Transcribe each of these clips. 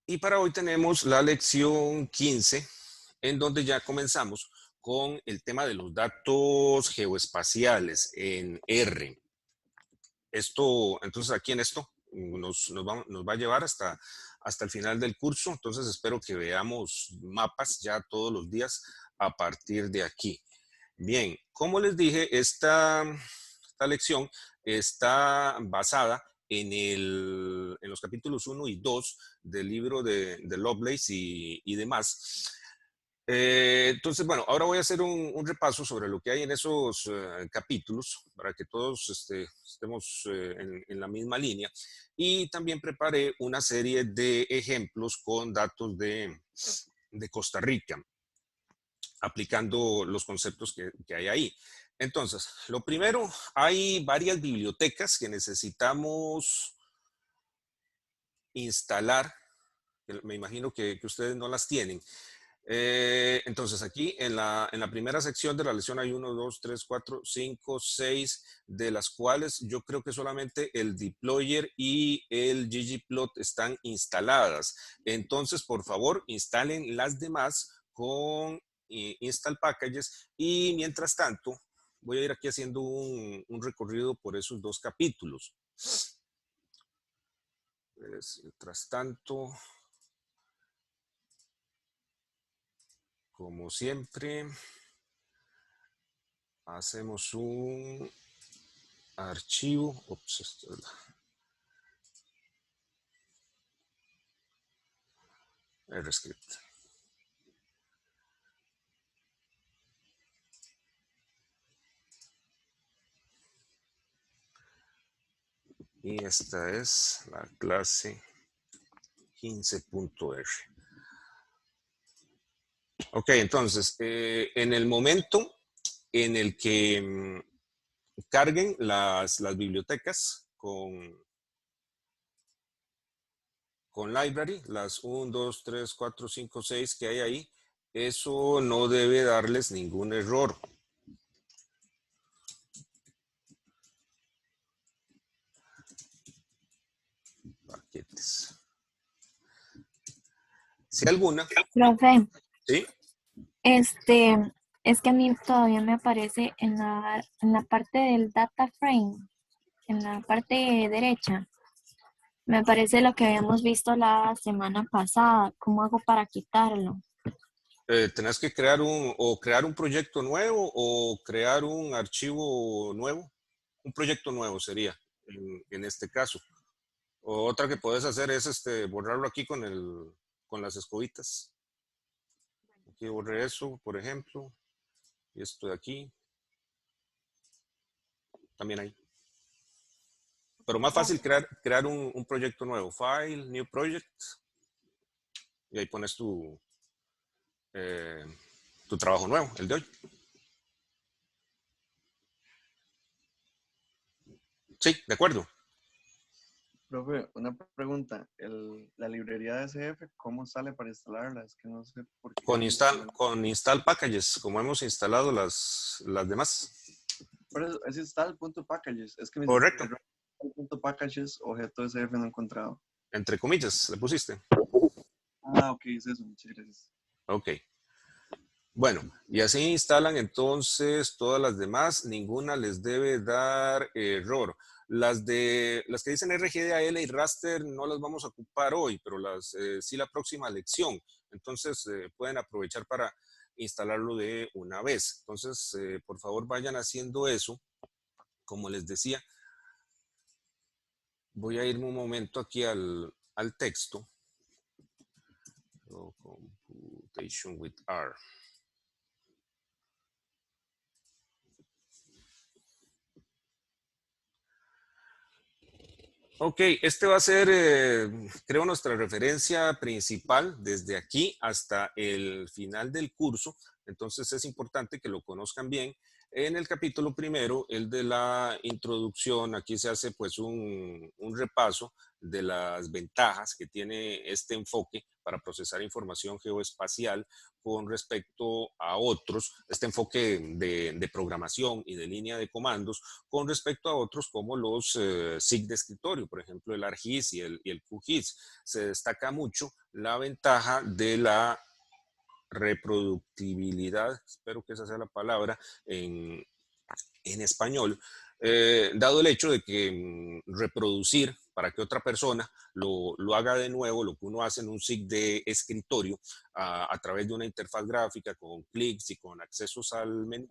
Y para hoy tenemos la lección 15, en donde ya comenzamos con el tema de los datos geoespaciales en R. Esto, entonces aquí en esto nos va a llevar hasta el final del curso, entonces espero que veamos mapas ya todos los días a partir de aquí. Bien, como les dije, esta lección está basada en los capítulos 1 y 2 del libro de Lovelace y demás. Entonces, bueno, ahora voy a hacer un repaso sobre lo que hay en esos capítulos para que todos estemos en la misma línea. Y también preparé una serie de ejemplos con datos de Costa Rica, aplicando los conceptos que hay ahí. Entonces, lo primero, hay varias bibliotecas que necesitamos instalar. Me imagino que ustedes no las tienen. Entonces, aquí en la primera sección de la lección hay 1, 2, 3, 4, 5, 6, de las cuales yo creo que solamente el deployer y el ggplot están instaladas. Entonces, por favor, instalen las demás con install packages y mientras tanto voy a ir aquí haciendo un recorrido por esos dos capítulos. Mientras tanto, como siempre, hacemos un archivo. Ups, esto es RScript. Y esta es la clase 15.r. Ok, entonces, en el momento en el que carguen las bibliotecas con library, las 1, 2, 3, 4, 5, 6 que hay ahí, eso no debe darles ningún error. Paquetes. Si alguna, Profe, ¿sí? es que a mí todavía me aparece en la parte del data frame, en la parte derecha, me aparece lo que habíamos visto la semana pasada. ¿Cómo hago para quitarlo? Tenés que crear un proyecto nuevo o crear un archivo nuevo. Un proyecto nuevo sería en este caso. O otra que puedes hacer es borrarlo aquí con las escobitas. Aquí borré eso, por ejemplo. Y esto de aquí. También ahí. Pero más fácil crear un proyecto nuevo. File, New Project. Y ahí pones tu trabajo nuevo, el de hoy. Sí, de acuerdo. Profe, una pregunta. La librería de SF, ¿cómo sale para instalarla? Es que no sé por qué. Con install packages, como hemos instalado las demás. Por eso, es install.packages. Es que me Correcto. install.packages objeto SF no he encontrado. Entre comillas, le pusiste. Ah, ok, es eso. Muchas gracias. Ok. Bueno, y así instalan entonces todas las demás, ninguna les debe dar error. Las que dicen RGDAL y raster no las vamos a ocupar hoy, pero sí la próxima lección. Entonces pueden aprovechar para instalarlo de una vez. Entonces, por favor, vayan haciendo eso. Como les decía, voy a irme un momento aquí al texto. Computation with R. Ok, este va a ser, creo, nuestra referencia principal desde aquí hasta el final del curso. Entonces es importante que lo conozcan bien. En el capítulo primero, el de la introducción, aquí se hace pues un repaso de las ventajas que tiene este enfoque para procesar información geoespacial con respecto a otros, este enfoque de programación y de línea de comandos, con respecto a otros como los SIG de escritorio, por ejemplo el ARGIS y el QGIS. Se destaca mucho la ventaja de la reproductibilidad, espero que esa sea la palabra en español, dado el hecho de que reproducir para que otra persona lo haga de nuevo, lo que uno hace en un SIG de escritorio a través de una interfaz gráfica con clics y con accesos al menú.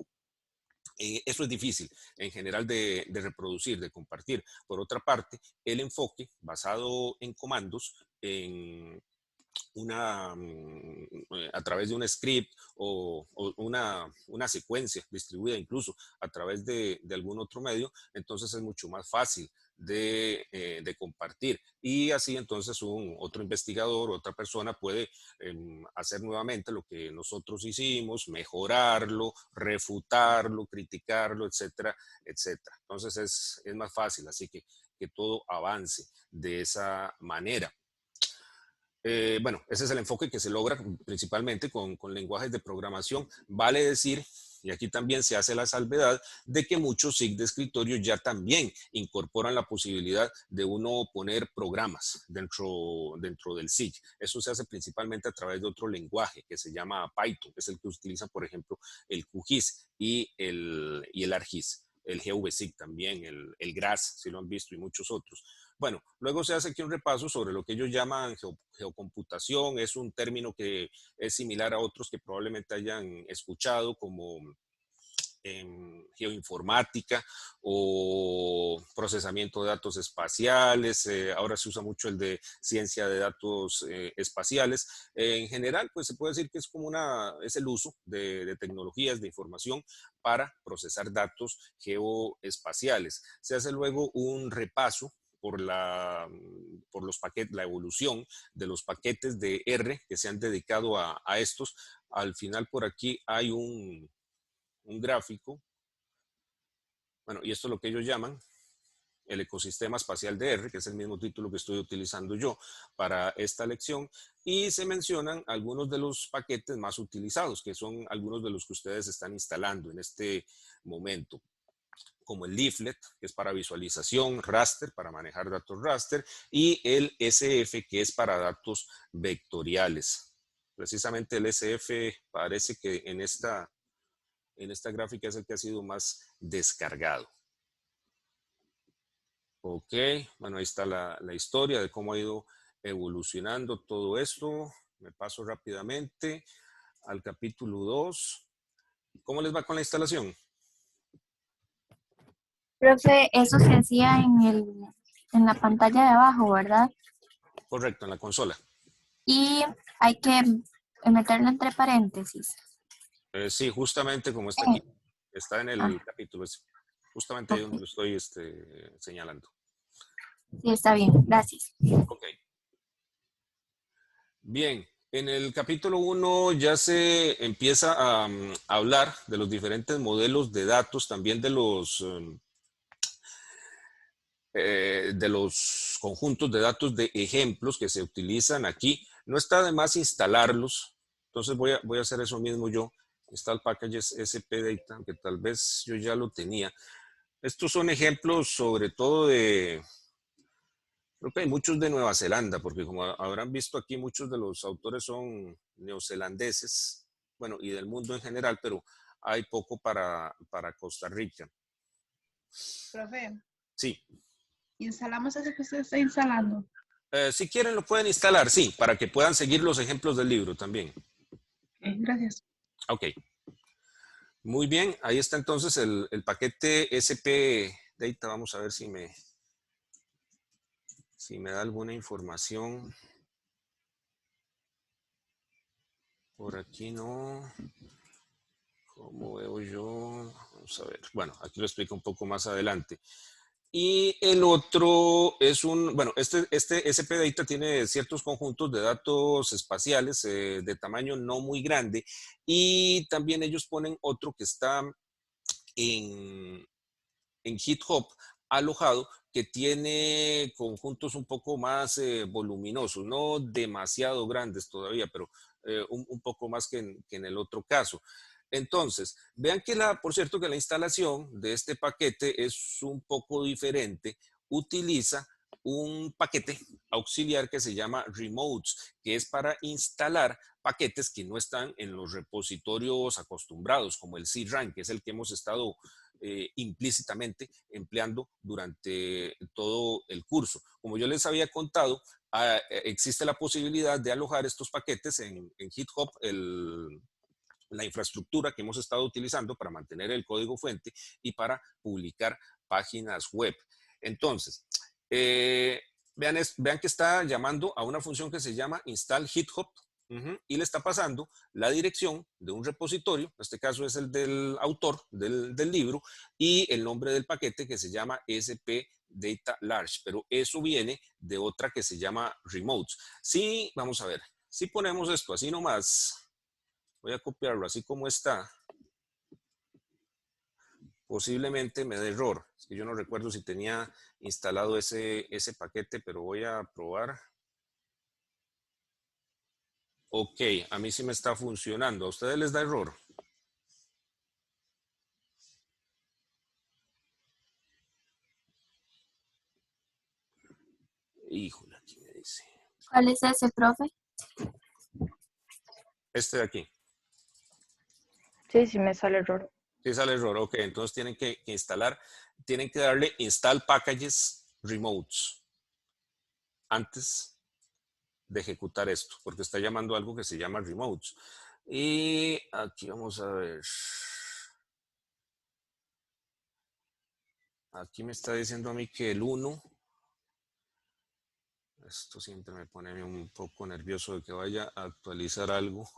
Eso es difícil en general de reproducir, de compartir. Por otra parte, el enfoque basado en comandos, a través de un script o una secuencia distribuida incluso a través de algún otro medio, entonces es mucho más fácil de compartir. Y así entonces otro investigador, otra persona puede hacer nuevamente lo que nosotros hicimos, mejorarlo, refutarlo, criticarlo, etcétera, etcétera. Entonces es más fácil, así que todo avance de esa manera. Bueno, ese es el enfoque que se logra principalmente con lenguajes de programación. Vale decir, y aquí también se hace la salvedad, de que muchos SIG de escritorio ya también incorporan la posibilidad de uno poner programas dentro del SIG. Eso se hace principalmente a través de otro lenguaje que se llama Python, que es el que utiliza, por ejemplo, el QGIS y el ARGIS. El GVSIG también, el GRASS, si lo han visto, y muchos otros. Bueno, luego se hace aquí un repaso sobre lo que ellos llaman geocomputación. Es un término que es similar a otros que probablemente hayan escuchado, como geoinformática o procesamiento de datos espaciales. Ahora se usa mucho el de ciencia de datos espaciales. En general, pues se puede decir que es como es el uso de tecnologías de información para procesar datos geoespaciales. Se hace luego un repaso por la evolución de los paquetes de R que se han dedicado a estos. Al final por aquí hay un gráfico, bueno, y esto es lo que ellos llaman el ecosistema espacial de R, que es el mismo título que estoy utilizando yo para esta lección, y se mencionan algunos de los paquetes más utilizados, que son algunos de los que ustedes están instalando en este momento, como el Leaflet, que es para visualización, raster, para manejar datos raster, y el SF, que es para datos vectoriales. Precisamente el SF parece que en esta gráfica es el que ha sido más descargado. Ok, bueno, ahí está la historia de cómo ha ido evolucionando todo esto. Me paso rápidamente al capítulo 2. ¿Cómo les va con la instalación? Profe, eso se hacía en la pantalla de abajo, ¿verdad? Correcto, en la consola. Y hay que meterlo entre paréntesis. Sí, justamente como está aquí. Está en el Ah, capítulo. Es justamente ahí donde lo estoy señalando. sí, está bien, gracias. Ok. Bien, en el capítulo 1 ya se empieza a hablar de los diferentes modelos de datos, también de los conjuntos de datos de ejemplos que se utilizan aquí. No está de más instalarlos, entonces voy a hacer eso mismo yo. Está el package SP Data, que tal vez yo ya lo tenía. Estos son ejemplos sobre todo creo que hay muchos de Nueva Zelanda, porque como habrán visto aquí, muchos de los autores son neozelandeses, bueno, y del mundo en general, pero hay poco para Costa Rica. Profe, Sí. instalamos eso que usted está instalando. Si quieren lo pueden instalar, sí, para que puedan seguir los ejemplos del libro también. Gracias. Ok. Muy bien, ahí está entonces el paquete SP Data. Vamos a ver si me da alguna información. Por aquí no. ¿Cómo veo yo? Vamos a ver. Bueno, aquí lo explico un poco más adelante. Y el otro es bueno, este SP Data tiene ciertos conjuntos de datos espaciales de tamaño no muy grande, y también ellos ponen otro que está en GitHub alojado que tiene conjuntos un poco más voluminosos, no demasiado grandes todavía, pero un poco más que en el otro caso. Entonces, vean que por cierto, que la instalación de este paquete es un poco diferente. Utiliza un paquete auxiliar que se llama remotes, que es para instalar paquetes que no están en los repositorios acostumbrados, como el CRAN, que es el que hemos estado implícitamente empleando durante todo el curso. Como yo les había contado, existe la posibilidad de alojar estos paquetes en GitHub, la infraestructura que hemos estado utilizando para mantener el código fuente y para publicar páginas web. Entonces, vean que está llamando a una función que se llama install GitHub y le está pasando la dirección de un repositorio, en este caso es el del autor del libro, y el nombre del paquete que se llama SP Data Large, pero eso viene de otra que se llama Remotes. Sí, vamos a ver, si ponemos esto así nomás, voy a copiarlo así como está, posiblemente me dé error. Es que yo no recuerdo si tenía instalado ese paquete, pero voy a probar. Ok, a mí sí me está funcionando. ¿A ustedes les da error? Híjole, aquí me dice. ¿Cuál es ese, profe? Este de aquí. Sí, sí me sale error. Sí sale error. Ok, entonces tienen que instalar, tienen que darle install packages remotes antes de ejecutar esto, porque está llamando algo que se llama remotes. Y aquí vamos a ver. Aquí me está diciendo a mí que el 1. Esto siempre me pone un poco nervioso de que vaya a actualizar algo.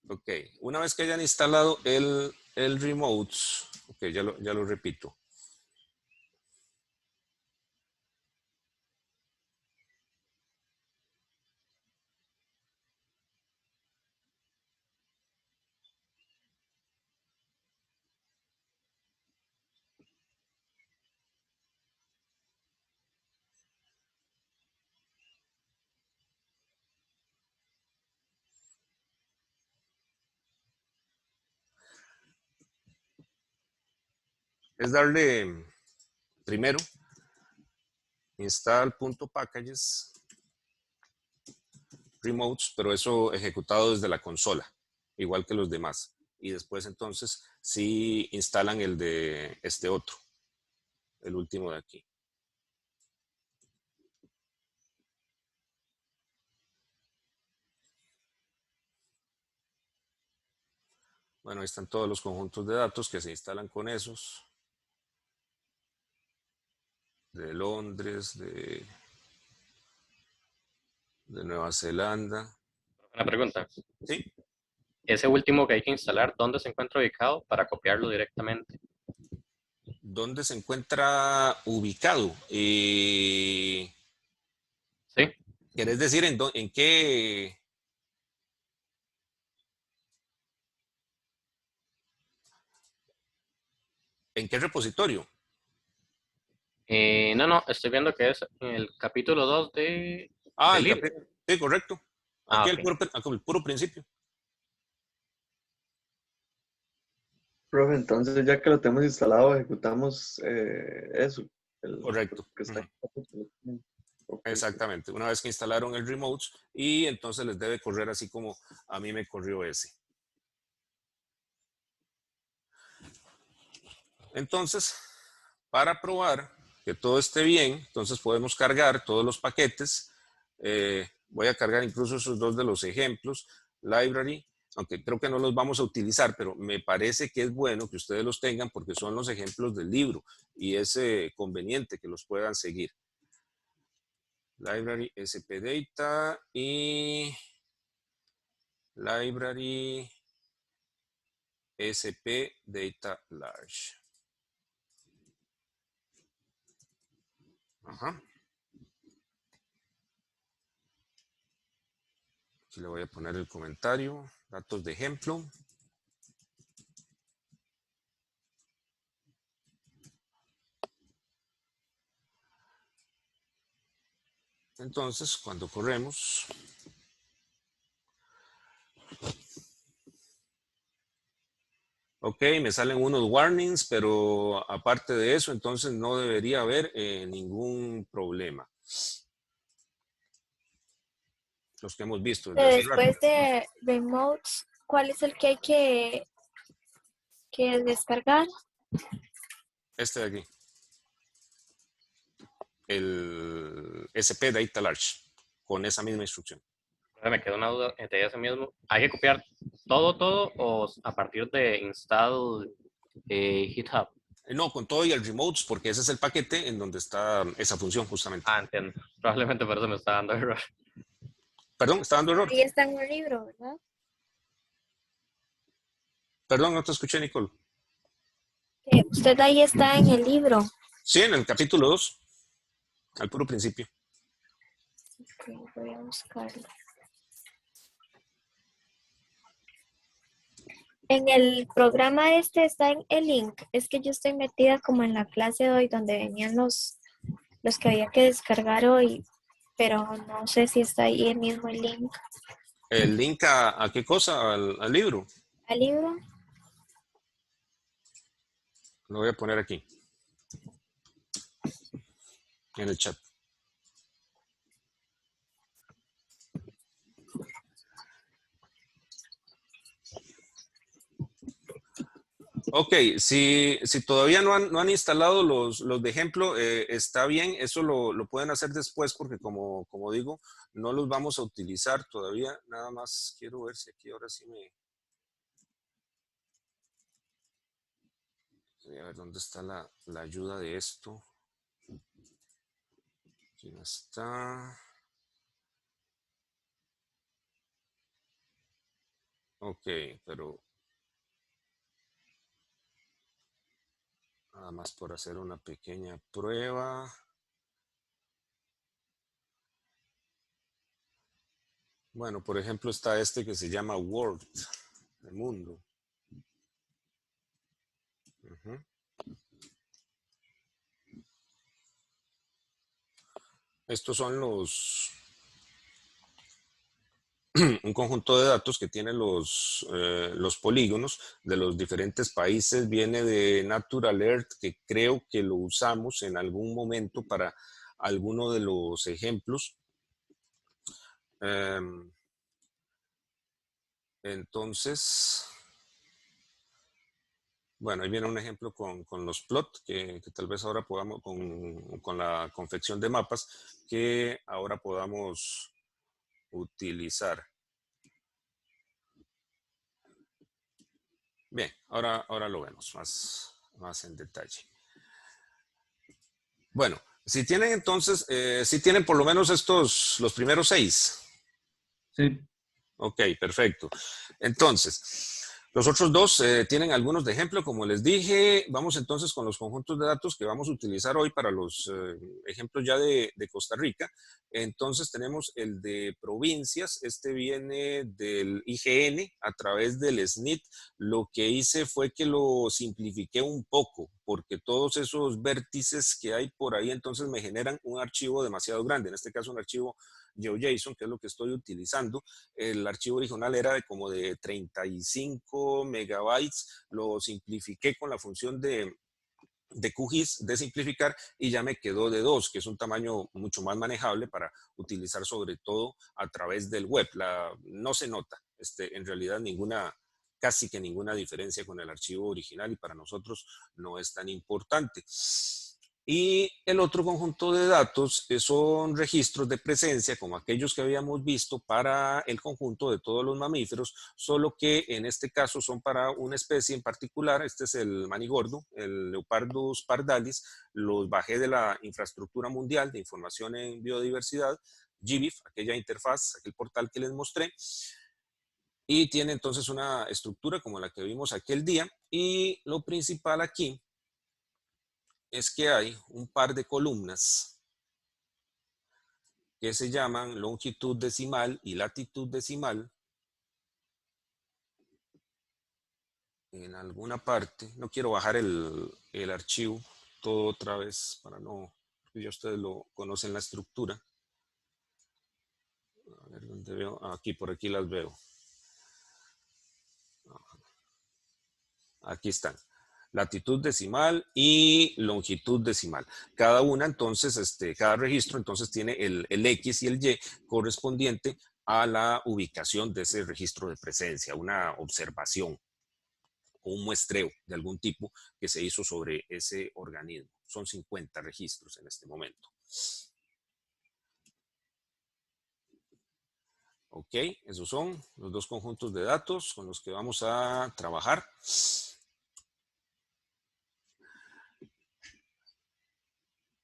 Ok, una vez que hayan instalado el remotes, ok, ya lo repito. Es darle primero install.packages remotes, pero eso ejecutado desde la consola, igual que los demás. Y después entonces sí instalan el de este otro, el último de aquí. Bueno, ahí están todos los conjuntos de datos que se instalan con esos. De Londres, de Nueva Zelanda. Una pregunta. Sí, Ese último que hay que instalar, ¿dónde se encuentra ubicado para copiarlo directamente? ¿dónde se encuentra ubicado? Sí. ¿Querés decir en qué? ¿En qué repositorio? No, estoy viendo que es en el capítulo 2 Ah, del libro. sí, correcto. Ah, Aquí ok. el puro principio. Profe, entonces ya que lo tenemos instalado, ejecutamos eso. Correcto. Que está Ok. Exactamente. Una vez que instalaron el remote y entonces les debe correr así como a mí me corrió ese. Entonces, para probar que todo esté bien, entonces podemos cargar todos los paquetes. Voy a cargar incluso esos dos de los ejemplos. Library, aunque creo que no los vamos a utilizar, pero me parece que es bueno que ustedes los tengan porque son los ejemplos del libro y es conveniente que los puedan seguir. Library SP Data y Library SP Data Large. Ajá. Aquí le voy a poner el comentario, datos de ejemplo. Entonces, cuando corremos, ok, me salen unos warnings, pero aparte de eso, entonces no debería haber ningún problema. Los que hemos visto desde hace rato. Después de remotes, ¿cuál es el que hay que descargar? Este de aquí. El SP Data Large, con esa misma instrucción. Me queda una duda de ese mismo. ¿Hay que copiar todo o a partir de install GitHub? No, con todo y el remotes, porque ese es el paquete en donde está esa función justamente. Ah, entiendo. Probablemente por eso me está dando error. Perdón, está dando error. Ahí está en un libro, ¿verdad? Perdón, no te escuché, Nicole. Usted ahí está en el libro. Sí, en el capítulo 2, al puro principio. Ok, voy a buscarlo. En el programa este está en el link. Es que yo estoy metida como en la clase de hoy donde venían los que había que descargar hoy, pero no sé si está ahí el mismo link. ¿El link a qué cosa? ¿Al libro? ¿Al libro? Lo voy a poner aquí, en el chat. Ok, si todavía no han instalado los de ejemplo, está bien, eso lo pueden hacer después porque como digo, no los vamos a utilizar todavía. Nada más quiero ver si aquí ahora sí me... Voy a ver dónde está la ayuda de esto. Aquí no está. Ok, pero... Nada más por hacer una pequeña prueba. Bueno, por ejemplo, está este que se llama World, el mundo. Ujú. Estos son un conjunto de datos que tiene los polígonos de los diferentes países. Viene de Natural Earth, que creo que lo usamos en algún momento para alguno de los ejemplos. Entonces, bueno, ahí viene un ejemplo con los plot, que tal vez ahora podamos, con la confección de mapas, que ahora podamos utilizar. Bien, ahora lo vemos más en detalle. Bueno, si tienen entonces, si tienen por lo menos los primeros 6. Sí. Ok, perfecto. Entonces, los otros 2 tienen algunos de ejemplo, como les dije. Vamos entonces con los conjuntos de datos que vamos a utilizar hoy para los ejemplos ya de Costa Rica. Entonces tenemos el de provincias. Este viene del IGN a través del SNIT. Lo que hice fue que lo simplifiqué un poco, porque todos esos vértices que hay por ahí entonces me generan un archivo demasiado grande. En este caso un archivo GeoJSON, que es lo que estoy utilizando. El archivo original era como de 35 megabytes. Lo simplifiqué con la función de QGIS, de simplificar, y ya me quedó de 2, que es un tamaño mucho más manejable para utilizar sobre todo a través del web. No se nota en realidad casi que ninguna diferencia con el archivo original, y para nosotros no es tan importante. Y el otro conjunto de datos son registros de presencia, como aquellos que habíamos visto para el conjunto de todos los mamíferos, solo que en este caso son para una especie en particular. Este es el manigordo, el Leopardus pardalis. Los bajé de la Infraestructura Mundial de Información en Biodiversidad, GBIF, aquella interfaz, aquel portal que les mostré. Y tiene entonces una estructura como la que vimos aquel día. Y lo principal aquí es que hay un par de columnas que se llaman longitud decimal y latitud decimal. En alguna parte, no quiero bajar el archivo todo otra vez para no, porque ya ustedes lo conocen la estructura. ver dónde veo. Aquí, por aquí las veo. Aquí están. Latitud decimal y longitud decimal. Cada una, entonces, cada registro, entonces, tiene el X y el Y correspondiente a la ubicación de ese registro de presencia, una observación o un muestreo de algún tipo que se hizo sobre ese organismo. Son 50 registros en este momento. Ok, esos son los dos conjuntos de datos con los que vamos a trabajar.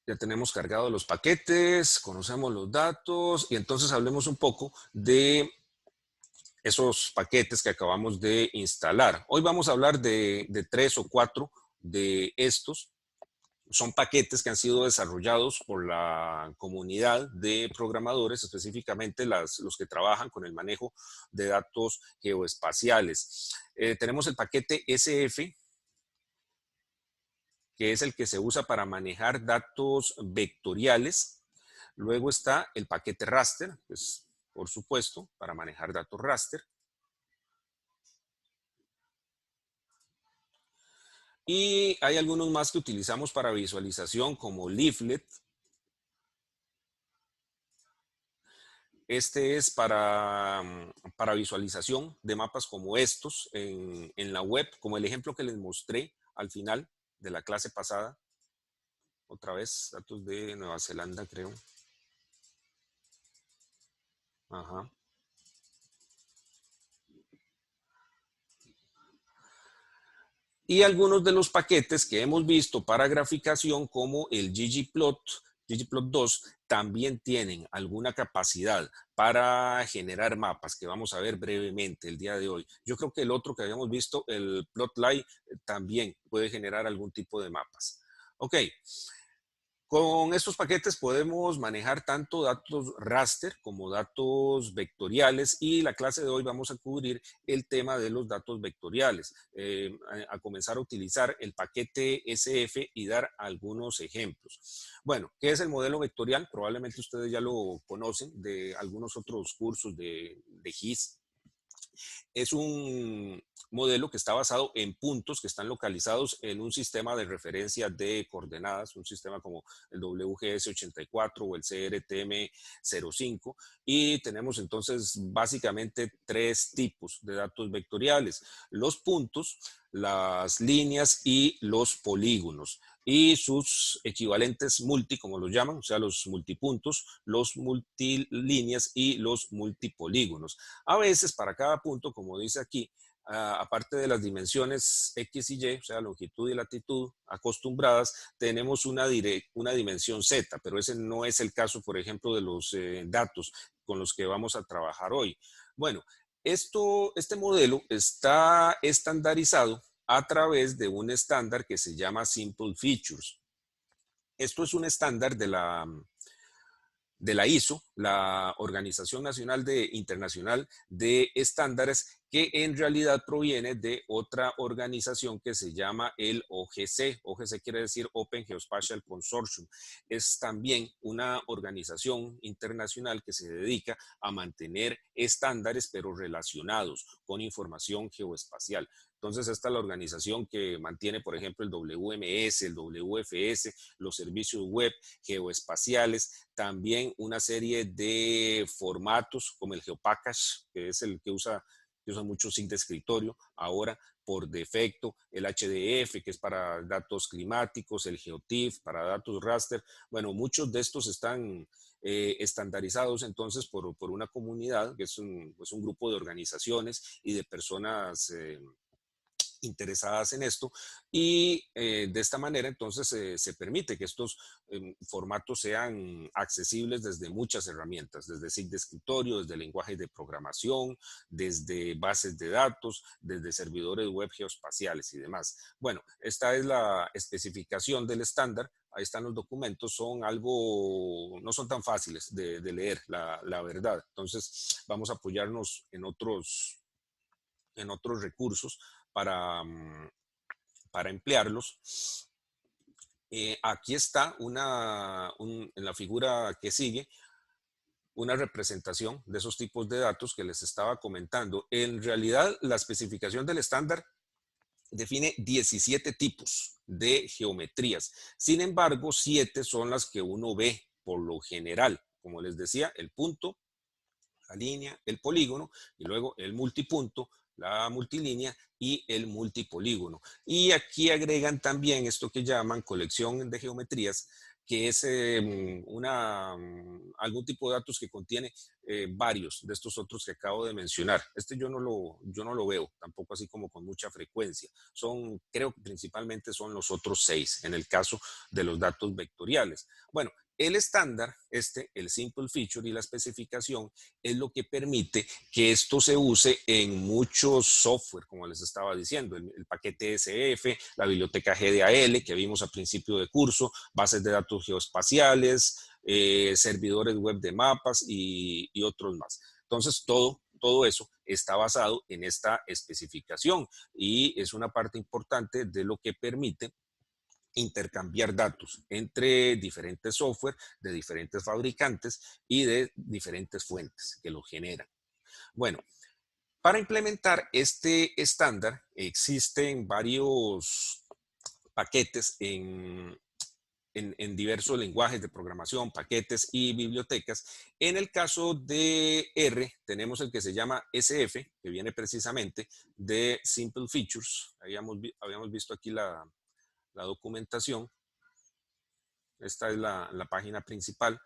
Ya tenemos cargados los paquetes, conocemos los datos y entonces hablemos un poco de esos paquetes que acabamos de instalar. Hoy vamos a hablar de 3 o 4 de estos. Son paquetes que han sido desarrollados por la comunidad de programadores, específicamente los que trabajan con el manejo de datos geoespaciales. Tenemos el paquete SF, que es el que se usa para manejar datos vectoriales. Luego está el paquete raster, pues, por supuesto, para manejar datos raster. Y hay algunos más que utilizamos para visualización, como Leaflet. Este es para visualización de mapas como estos en la web, como el ejemplo que les mostré al final de la clase pasada. Otra vez, datos de Nueva Zelanda, creo. Ajá. Y algunos de los paquetes que hemos visto para graficación, como el ggplot 2, también tienen alguna capacidad para generar mapas que vamos a ver brevemente el día de hoy. Yo creo que el otro que habíamos visto, el plotly, también puede generar algún tipo de mapas. Ok. Con estos paquetes podemos manejar tanto datos raster como datos vectoriales, y la clase de hoy vamos a cubrir el tema de los datos vectoriales, a comenzar a utilizar el paquete SF y dar algunos ejemplos. Bueno, ¿qué es el modelo vectorial? Probablemente ustedes ya lo conocen de algunos otros cursos de GIS. Es un modelo que está basado en puntos que están localizados en un sistema de referencia de coordenadas, un sistema como el WGS84 o el CRTM05, y tenemos entonces básicamente 3 tipos de datos vectoriales: los puntos, las líneas y los polígonos, y sus equivalentes multi, como los llaman, o sea, los multipuntos, los multilíneas y los multipolígonos. A veces, para cada punto, como dice aquí, aparte de las dimensiones X y Y, o sea, longitud y latitud acostumbradas, tenemos una dimensión Z, pero ese no es el caso, por ejemplo, de los datos con los que vamos a trabajar hoy. Bueno, este modelo está estandarizado a través de un estándar que se llama Simple Features. Esto es un estándar de la ISO, la Organización Internacional de Estándares, que en realidad proviene de otra organización que se llama el OGC. OGC quiere decir Open Geospatial Consortium. Es también una organización internacional que se dedica a mantener estándares, pero relacionados con información geoespacial. Entonces, esta es la organización que mantiene, por ejemplo, el WMS, el WFS, los servicios web geoespaciales, también una serie de formatos como el GeoPackage, que es el que usa mucho SIG de escritorio ahora por defecto, el HDF, que es para datos climáticos, el GeoTIFF para datos raster. Bueno, muchos de estos están estandarizados entonces por una comunidad, que es un grupo de organizaciones y de personas interesadas en esto, y de esta manera entonces se permite que estos formatos sean accesibles desde muchas herramientas, desde SIG de escritorio, desde lenguajes de programación, desde bases de datos, desde servidores web geoespaciales y demás. Bueno, esta es la especificación del estándar. Ahí están los documentos, no son tan fáciles de leer, la verdad. Entonces vamos a apoyarnos en otros recursos para emplearlos. Aquí está en la figura que sigue, una representación de esos tipos de datos que les estaba comentando. En realidad, la especificación del estándar define 17 tipos de geometrías. Sin embargo, 7 son las que uno ve por lo general. Como les decía, el punto, la línea, el polígono, y luego el multipunto, la multilínea y el multipolígono. Y aquí agregan también esto que llaman colección de geometrías, que es algún tipo de datos que contiene varios de estos otros que acabo de mencionar. Este yo no lo veo tampoco así como con mucha frecuencia. Creo que principalmente son los otros 6 en el caso de los datos vectoriales. Bueno, el estándar, el simple feature y la especificación es lo que permite que esto se use en muchos software, como les estaba diciendo, el paquete SF, la biblioteca GDAL que vimos a principio de curso, bases de datos geoespaciales, servidores web de mapas y otros más. Entonces, todo eso está basado en esta especificación y es una parte importante de lo que permite intercambiar datos entre diferentes software de diferentes fabricantes y de diferentes fuentes que lo generan. Bueno, para implementar este estándar existen varios paquetes en diversos lenguajes de programación, paquetes y bibliotecas. En el caso de R, tenemos el que se llama SF, que viene precisamente de Simple Features. Habíamos visto aquí la documentación. Esta es la página principal.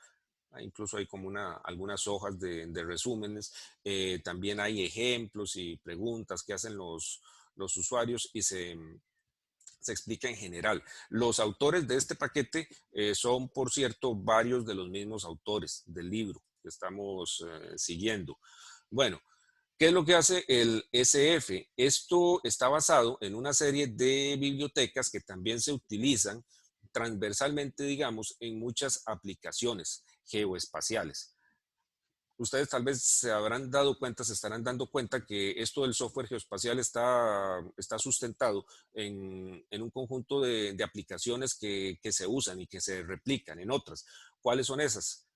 Incluso hay como algunas hojas de resúmenes. También hay ejemplos y preguntas que hacen los usuarios y se explica en general. Los autores de este paquete son, por cierto, varios de los mismos autores del libro que estamos siguiendo. Bueno, ¿qué es lo que hace el SF? Esto está basado en una serie de bibliotecas que también se utilizan transversalmente, digamos, en muchas aplicaciones geoespaciales. Ustedes tal vez se estarán dando cuenta que esto del software geoespacial está sustentado en un conjunto de aplicaciones que se usan y que se replican en otras. ¿Cuáles son esas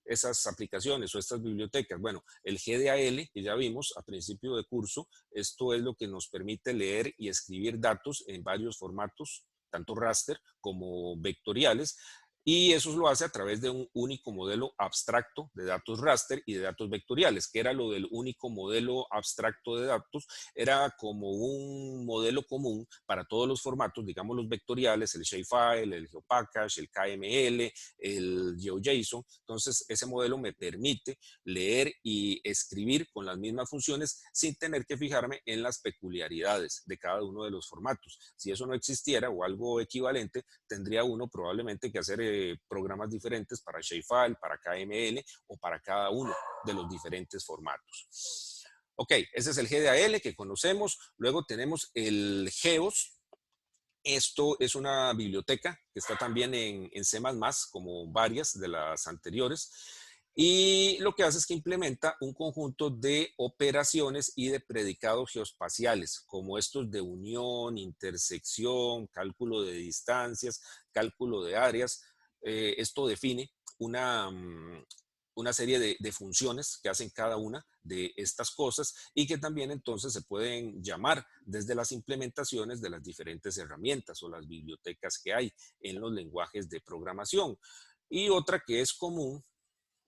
aplicaciones o estas bibliotecas? Bueno, el GDAL, que ya vimos a principio de curso, esto es lo que nos permite leer y escribir datos en varios formatos, tanto raster como vectoriales, y eso lo hace a través de un único modelo abstracto de datos raster y de datos vectoriales. ¿Qué era lo del único modelo abstracto de datos? Era como un modelo común para todos los formatos, digamos los vectoriales, el shapefile, el geopackage, el KML, el GeoJSON. Entonces, ese modelo me permite leer y escribir con las mismas funciones sin tener que fijarme en las peculiaridades de cada uno de los formatos. Si eso no existiera o algo equivalente, tendría uno probablemente que hacer programas diferentes para Shapefile, para KML o para cada uno de los diferentes formatos. Ok, ese es el GDAL que conocemos. Luego tenemos el GEOS. Esto es una biblioteca que está también en C++, como varias de las anteriores. Y lo que hace es que implementa un conjunto de operaciones y de predicados geoespaciales, como estos de unión, intersección, cálculo de distancias, cálculo de áreas. Esto define una serie de funciones que hacen cada una de estas cosas y que también entonces se pueden llamar desde las implementaciones de las diferentes herramientas o las bibliotecas que hay en los lenguajes de programación. Y otra que es común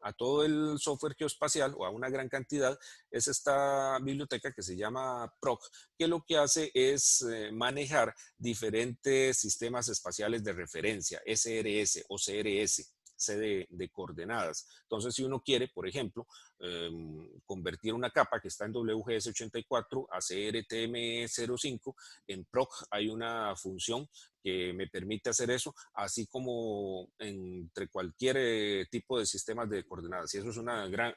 a todo el software geoespacial o a una gran cantidad es esta biblioteca que se llama PROC, que lo que hace es manejar diferentes sistemas espaciales de referencia, SRS o CRS, C de coordenadas. Entonces, si uno quiere, por ejemplo, convertir una capa que está en WGS84 a CRTM05, en PROC hay una función que me permite hacer eso, así como entre cualquier tipo de sistemas de coordenadas. Y eso es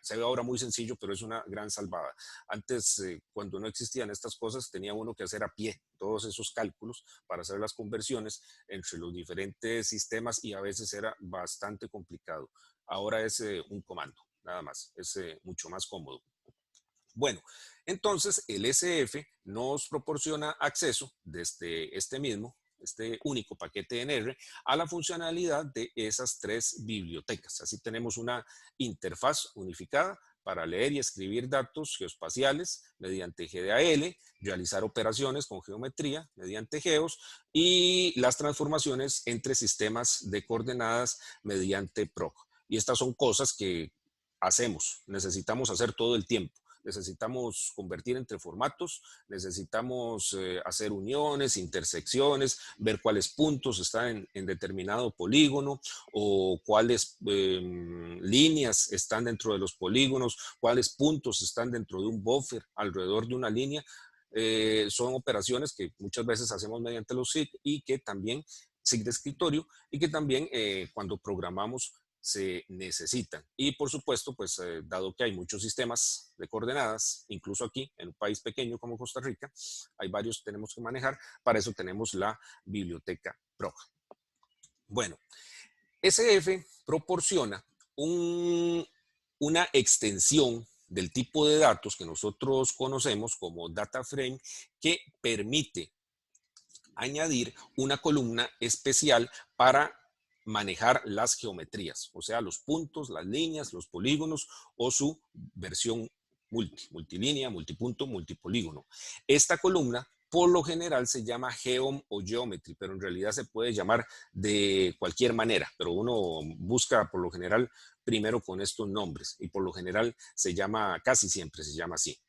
se ve ahora muy sencillo, pero es una gran salvada. Antes, cuando no existían estas cosas, tenía uno que hacer a pie todos esos cálculos para hacer las conversiones entre los diferentes sistemas y a veces era bastante complicado. Ahora es un comando, nada más, es mucho más cómodo. Bueno, entonces el SF nos proporciona acceso desde este mismo este único paquete en R, a la funcionalidad de esas 3 bibliotecas. Así tenemos una interfaz unificada para leer y escribir datos geoespaciales mediante GDAL, realizar operaciones con geometría mediante GEOS y las transformaciones entre sistemas de coordenadas mediante PROC. Y estas son cosas que hacemos, necesitamos hacer todo el tiempo. Necesitamos convertir entre formatos, necesitamos hacer uniones, intersecciones, ver cuáles puntos están en determinado polígono o cuáles líneas están dentro de los polígonos, cuáles puntos están dentro de un buffer alrededor de una línea. Son operaciones que muchas veces hacemos mediante los SIG y que también, SIG de escritorio, y que también cuando programamos se necesitan. Y por supuesto, pues dado que hay muchos sistemas de coordenadas, incluso aquí en un país pequeño como Costa Rica, hay varios que tenemos que manejar, para eso tenemos la biblioteca PROC. Bueno, SF proporciona una extensión del tipo de datos que nosotros conocemos como data frame, que permite añadir una columna especial para manejar las geometrías, o sea, los puntos, las líneas, los polígonos o su versión multilínea, multipunto, multipolígono. Esta columna por lo general se llama Geom o Geometry, pero en realidad se puede llamar de cualquier manera, pero uno busca por lo general primero con estos nombres y por lo general se llama, casi siempre se llama así.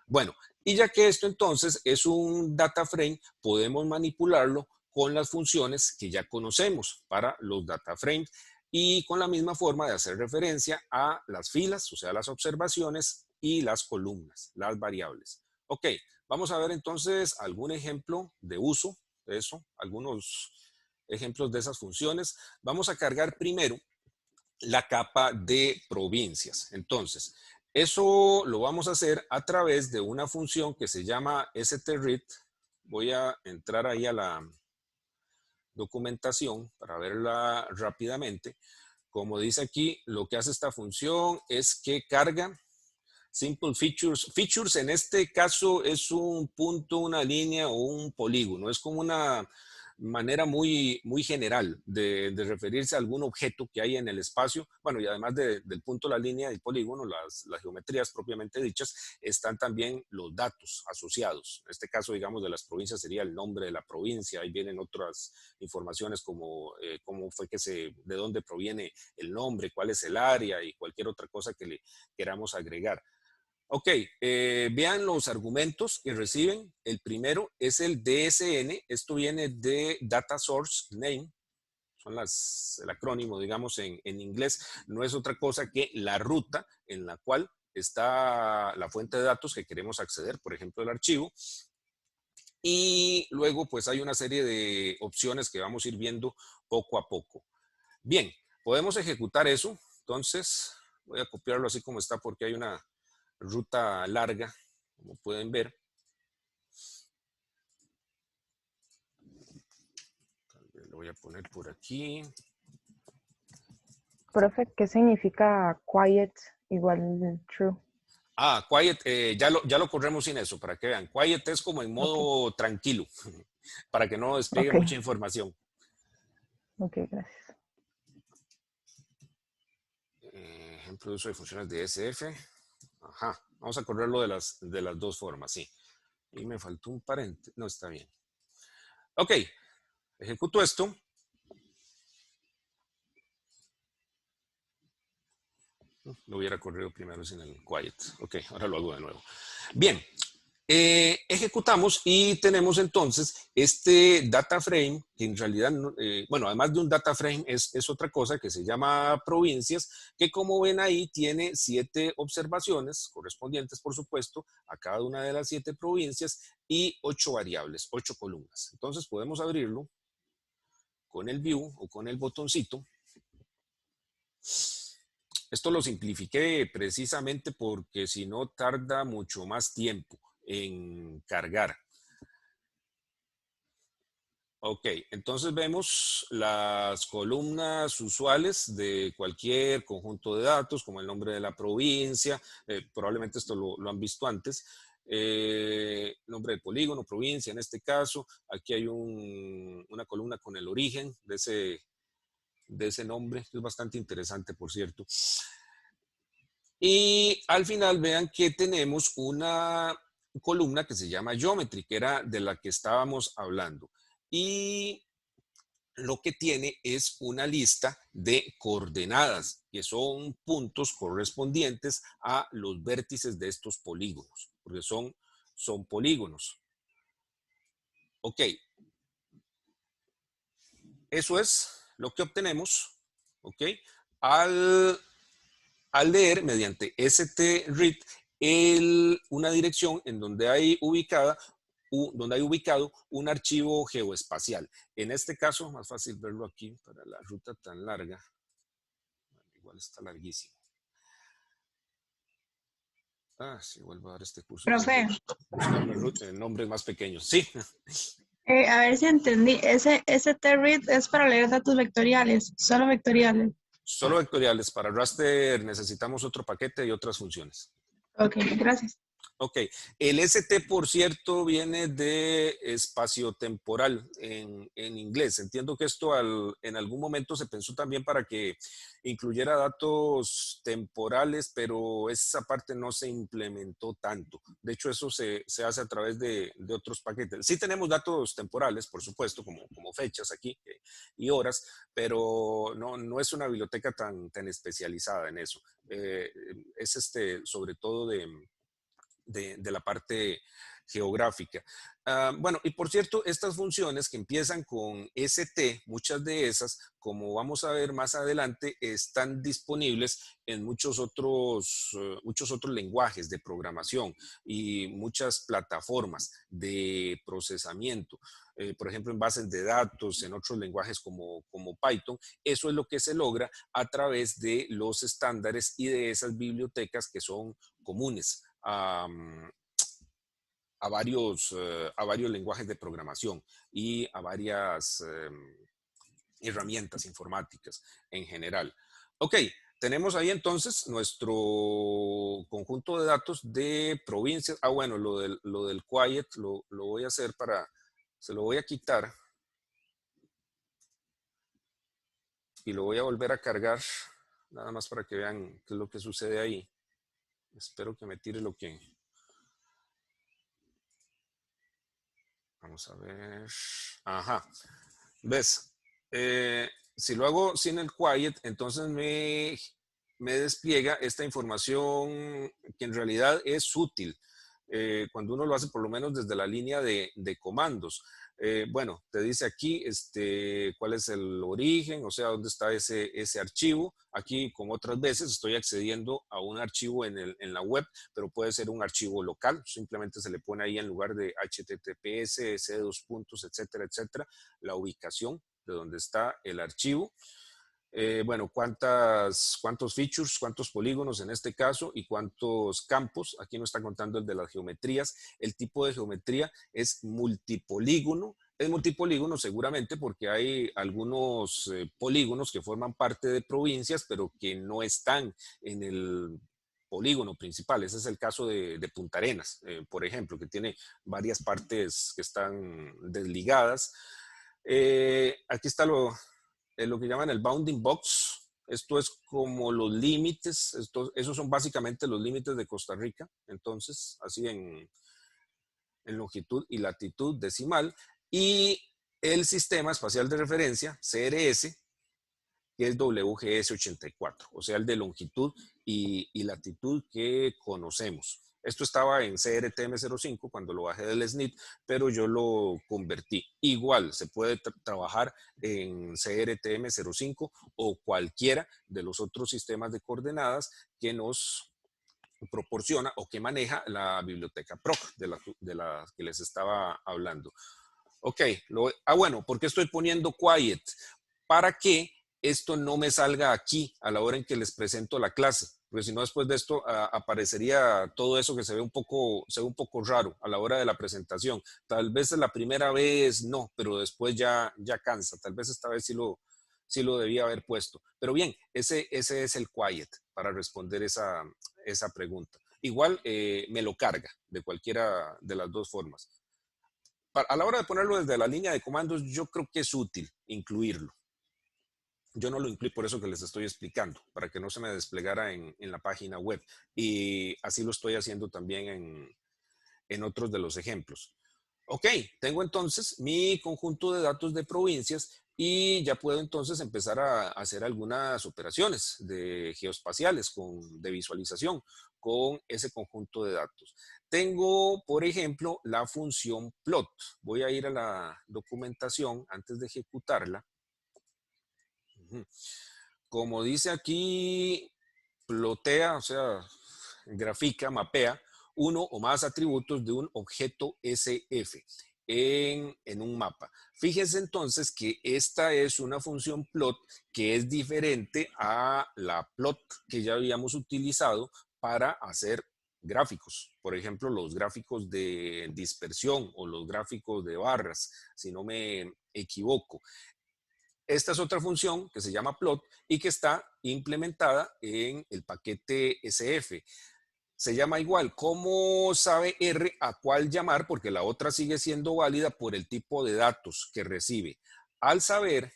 Bueno, y ya que esto entonces es un data frame, podemos manipularlo con las funciones que ya conocemos para los data frames y con la misma forma de hacer referencia a las filas, o sea, las observaciones y las columnas, las variables. Ok, vamos a ver entonces algún ejemplo de uso de eso, algunos ejemplos de esas funciones. Vamos a cargar primero la capa de provincias. Entonces, eso lo vamos a hacer a través de una función que se llama strread. Voy a entrar ahí a la documentación para verla rápidamente. Como dice aquí, lo que hace esta función es que carga simple features. Features en este caso es un punto, una línea o un polígono. Es como una manera muy general de referirse a algún objeto que hay en el espacio. Bueno, y además del punto, la línea y el polígono, las geometrías propiamente dichas, están también los datos asociados. En este caso, digamos, de las provincias sería el nombre de la provincia. Ahí vienen otras informaciones como cómo fue de dónde proviene el nombre, cuál es el área y cualquier otra cosa que le queramos agregar. Ok, vean los argumentos que reciben. El primero es el DSN. Esto viene de Data Source Name. Son el acrónimo, digamos, en inglés. No es otra cosa que la ruta en la cual está la fuente de datos que queremos acceder, por ejemplo, el archivo. Y luego, pues, hay una serie de opciones que vamos a ir viendo poco a poco. Bien, podemos ejecutar eso. Entonces, voy a copiarlo así como está porque hay una ruta larga, como pueden ver. Lo voy a poner por aquí. Profe, ¿qué significa quiet igual true? Ah, quiet, ya lo corremos sin eso, para que vean. Quiet es como en modo tranquilo, para que no despliegue mucha información. Ok, gracias. Ejemplo de uso de funciones de SF. Ajá, vamos a correrlo de las dos formas, sí. Y me faltó un paréntesis, no, está bien. Ok, ejecuto esto. Lo hubiera corrido primero sin el quiet. Ok, ahora lo hago de nuevo. Bien, ejecutamos y tenemos entonces este data frame, que en realidad, bueno, además de un data frame es otra cosa que se llama provincias, que como ven ahí tiene 7 observaciones correspondientes, por supuesto, a cada una de las 7 provincias y 8 variables, 8 columnas. Entonces podemos abrirlo con el view o con el botoncito. Esto lo simplifiqué precisamente porque si no tarda mucho más tiempo en cargar. Ok, entonces vemos las columnas usuales de cualquier conjunto de datos, como el nombre de la provincia, probablemente esto lo han visto antes, nombre del polígono, provincia en este caso. Aquí hay una columna con el origen de ese nombre, que es bastante interesante, por cierto. Y al final vean que tenemos una columna que se llama Geometry, que era de la que estábamos hablando. Y lo que tiene es una lista de coordenadas, que son puntos correspondientes a los vértices de estos polígonos, porque son polígonos. Ok, eso es lo que obtenemos, ok, al leer mediante stread una dirección en donde hay ubicado un archivo geoespacial. En este caso, más fácil verlo aquí para la ruta tan larga. Igual está larguísimo. Sí, vuelvo a dar este curso. Profe, Buscar nombres más pequeños. Sí. a ver si entendí. Ese read es para leer datos vectoriales, solo vectoriales. Solo vectoriales. Para raster necesitamos otro paquete y otras funciones. Ok, gracias. Ok, el ST, por cierto, viene de espacio-temporal en inglés. Entiendo que esto en algún momento se pensó también para que incluyera datos temporales, pero esa parte no se implementó tanto. De hecho, eso se hace a través de otros paquetes. Sí tenemos datos temporales, por supuesto, como fechas aquí y horas, pero no es una biblioteca tan especializada en eso. Es sobre todo de la parte geográfica. Bueno, y por cierto, estas funciones que empiezan con ST, muchas de esas, como vamos a ver más adelante, están disponibles en muchos otros lenguajes de programación y muchas plataformas de procesamiento. Por ejemplo, en bases de datos, en otros lenguajes como Python. Eso es lo que se logra a través de los estándares y de esas bibliotecas que son comunes a varios lenguajes de programación y a varias herramientas informáticas en general. Ok, tenemos ahí entonces nuestro conjunto de datos de provincias. Bueno, lo del quiet lo voy a hacer se lo voy a quitar y lo voy a volver a cargar, nada más para que vean qué es lo que sucede ahí. Espero que me tire lo que... Vamos a ver. Ajá. ¿Ves? Si lo hago sin el quiet, entonces me despliega esta información que en realidad es útil. Cuando uno lo hace por lo menos desde la línea de comandos. Bueno, te dice aquí cuál es el origen, o sea, dónde está ese archivo. Aquí, como otras veces, estoy accediendo a un archivo en la web, pero puede ser un archivo local. Simplemente se le pone ahí en lugar de HTTPS, C2 puntos, etcétera, etcétera, la ubicación de donde está el archivo. Bueno, cuántos features, cuántos polígonos en este caso y cuántos campos. Aquí no está contando el de las geometrías. El tipo de geometría es multipolígono. Es multipolígono seguramente porque hay algunos polígonos que forman parte de provincias, pero que no están en el polígono principal. Ese es el caso de Punta Arenas, por ejemplo, que tiene varias partes que están desligadas. Aquí está lo que llaman el bounding box. Esto es como los límites, esos son básicamente los límites de Costa Rica, entonces, así en longitud y latitud decimal. Y el Sistema Espacial de Referencia, CRS, que es WGS84, o sea, el de longitud y latitud que conocemos. Esto estaba en CRTM05 cuando lo bajé del SNIT, pero yo lo convertí. Igual se puede trabajar en CRTM05 o cualquiera de los otros sistemas de coordenadas que nos proporciona o que maneja la biblioteca PROC de la que les estaba hablando. Ok, bueno, ¿por qué estoy poniendo quiet? Para que esto no me salga aquí a la hora en que les presento la clase, porque si no después de esto aparecería todo eso que se ve un poco raro a la hora de la presentación. Tal vez la primera vez no, pero después ya cansa. Tal vez esta vez sí lo debía haber puesto. Pero bien, ese es el quiet para responder esa pregunta. igual me lo carga de cualquiera de las dos formas. A la hora de ponerlo desde la línea de comandos, yo creo que es útil incluirlo. Yo no lo incluí por eso que les estoy explicando, para que no se me desplegara en la página web. Y así lo estoy haciendo también en otros de los ejemplos. Ok, tengo entonces mi conjunto de datos de provincias y ya puedo entonces empezar a hacer algunas operaciones geoespaciales de visualización con ese conjunto de datos. Tengo, por ejemplo, la función plot. Voy a ir a la documentación antes de ejecutarla. Como dice aquí, plotea, o sea, grafica, mapea uno o más atributos de un objeto SF en un mapa. Fíjense entonces que esta es una función plot que es diferente a la plot que ya habíamos utilizado para hacer gráficos. Por ejemplo, los gráficos de dispersión o los gráficos de barras, si no me equivoco. Esta es otra función que se llama plot y que está implementada en el paquete SF. Se llama igual. ¿Cómo sabe R a cuál llamar? Porque la otra sigue siendo válida por el tipo de datos que recibe. Al saber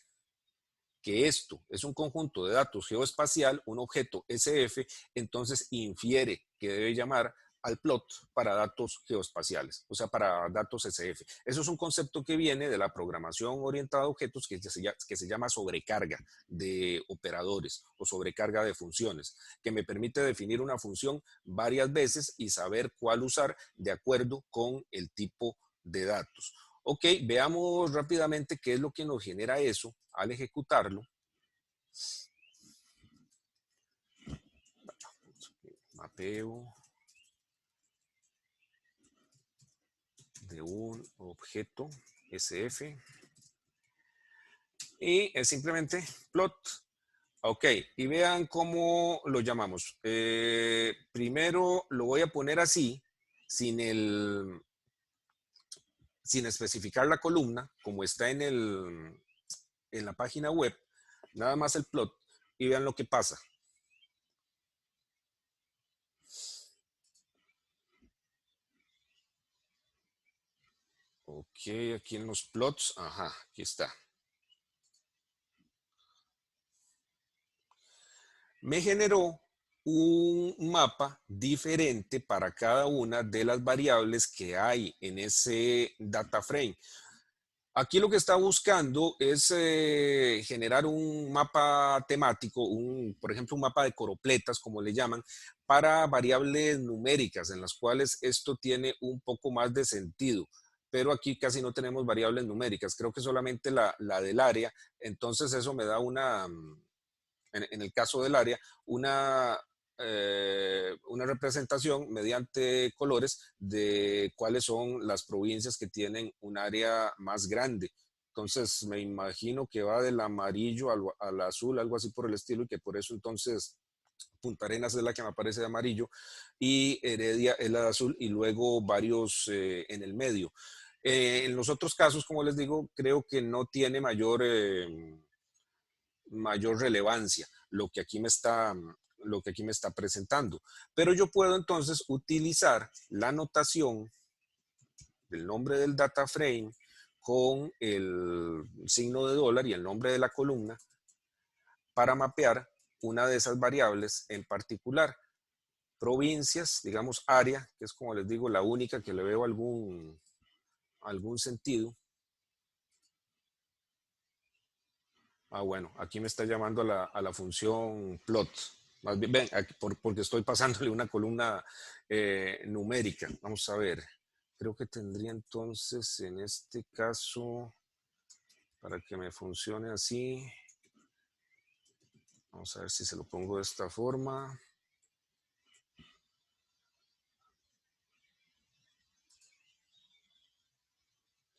que esto es un conjunto de datos geoespacial, un objeto SF, entonces infiere que debe llamar al plot para datos geoespaciales, o sea, para datos SF. Eso es un concepto que viene de la programación orientada a objetos que se llama sobrecarga de operadores o sobrecarga de funciones, que me permite definir una función varias veces y saber cuál usar de acuerdo con el tipo de datos. Ok, veamos rápidamente qué es lo que nos genera eso al ejecutarlo. Mapeo de un objeto SF y es simplemente plot. Ok, y vean cómo lo llamamos. Primero lo voy a poner así, sin especificar la columna, como está en la página web, nada más el plot, y vean lo que pasa. Ok, aquí en los plots, ajá, aquí está. Me generó un mapa diferente para cada una de las variables que hay en ese data frame. Aquí lo que está buscando es generar un mapa temático, por ejemplo, un mapa de coropletas, como le llaman, para variables numéricas, en las cuales esto tiene un poco más de sentido. Pero aquí casi no tenemos variables numéricas, creo que solamente la del área. Entonces eso me da en el caso del área, una representación mediante colores de cuáles son las provincias que tienen un área más grande. Entonces me imagino que va del amarillo al azul, algo así por el estilo, y que por eso entonces Punta Arenas es la que me aparece de amarillo y Heredia es la de azul y luego varios en el medio. En los otros casos, como les digo, creo que no tiene mayor relevancia lo que aquí me está presentando. Pero yo puedo entonces utilizar la notación del nombre del data frame con el signo de dólar y el nombre de la columna para mapear una de esas variables en particular. Provincias, digamos área, que es como les digo la única que le veo algún sentido. Bueno, aquí me está llamando a la función plot. Más bien, ven, aquí, porque estoy pasándole una columna numérica. Vamos a ver. Creo que tendría entonces, en este caso, para que me funcione así, vamos a ver si se lo pongo de esta forma.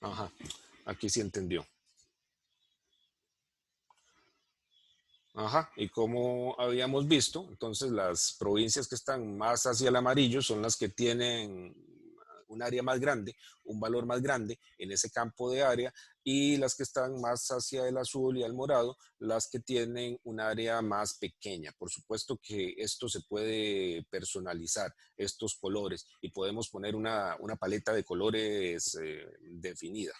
Ajá, aquí sí entendió. Ajá, y como habíamos visto, entonces las provincias que están más hacia el amarillo son las que tienen un área más grande, un valor más grande en ese campo de área, y las que están más hacia el azul y el morado, las que tienen un área más pequeña. Por supuesto que esto se puede personalizar, estos colores, y podemos poner una paleta de colores definida.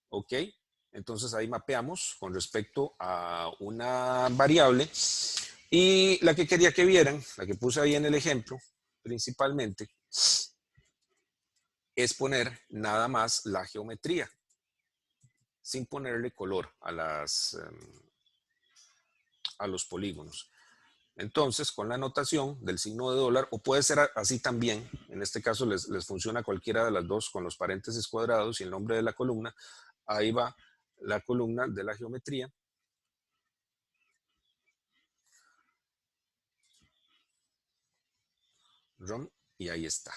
¿Ok? Entonces ahí mapeamos con respecto a una variable, y la que quería que vieran, la que puse ahí en el ejemplo, principalmente, es poner nada más la geometría, sin ponerle color a los polígonos. Entonces, con la notación del signo de dólar, o puede ser así también, en este caso les funciona cualquiera de las dos, con los paréntesis cuadrados y el nombre de la columna, ahí va la columna de la geometría. Y ahí está.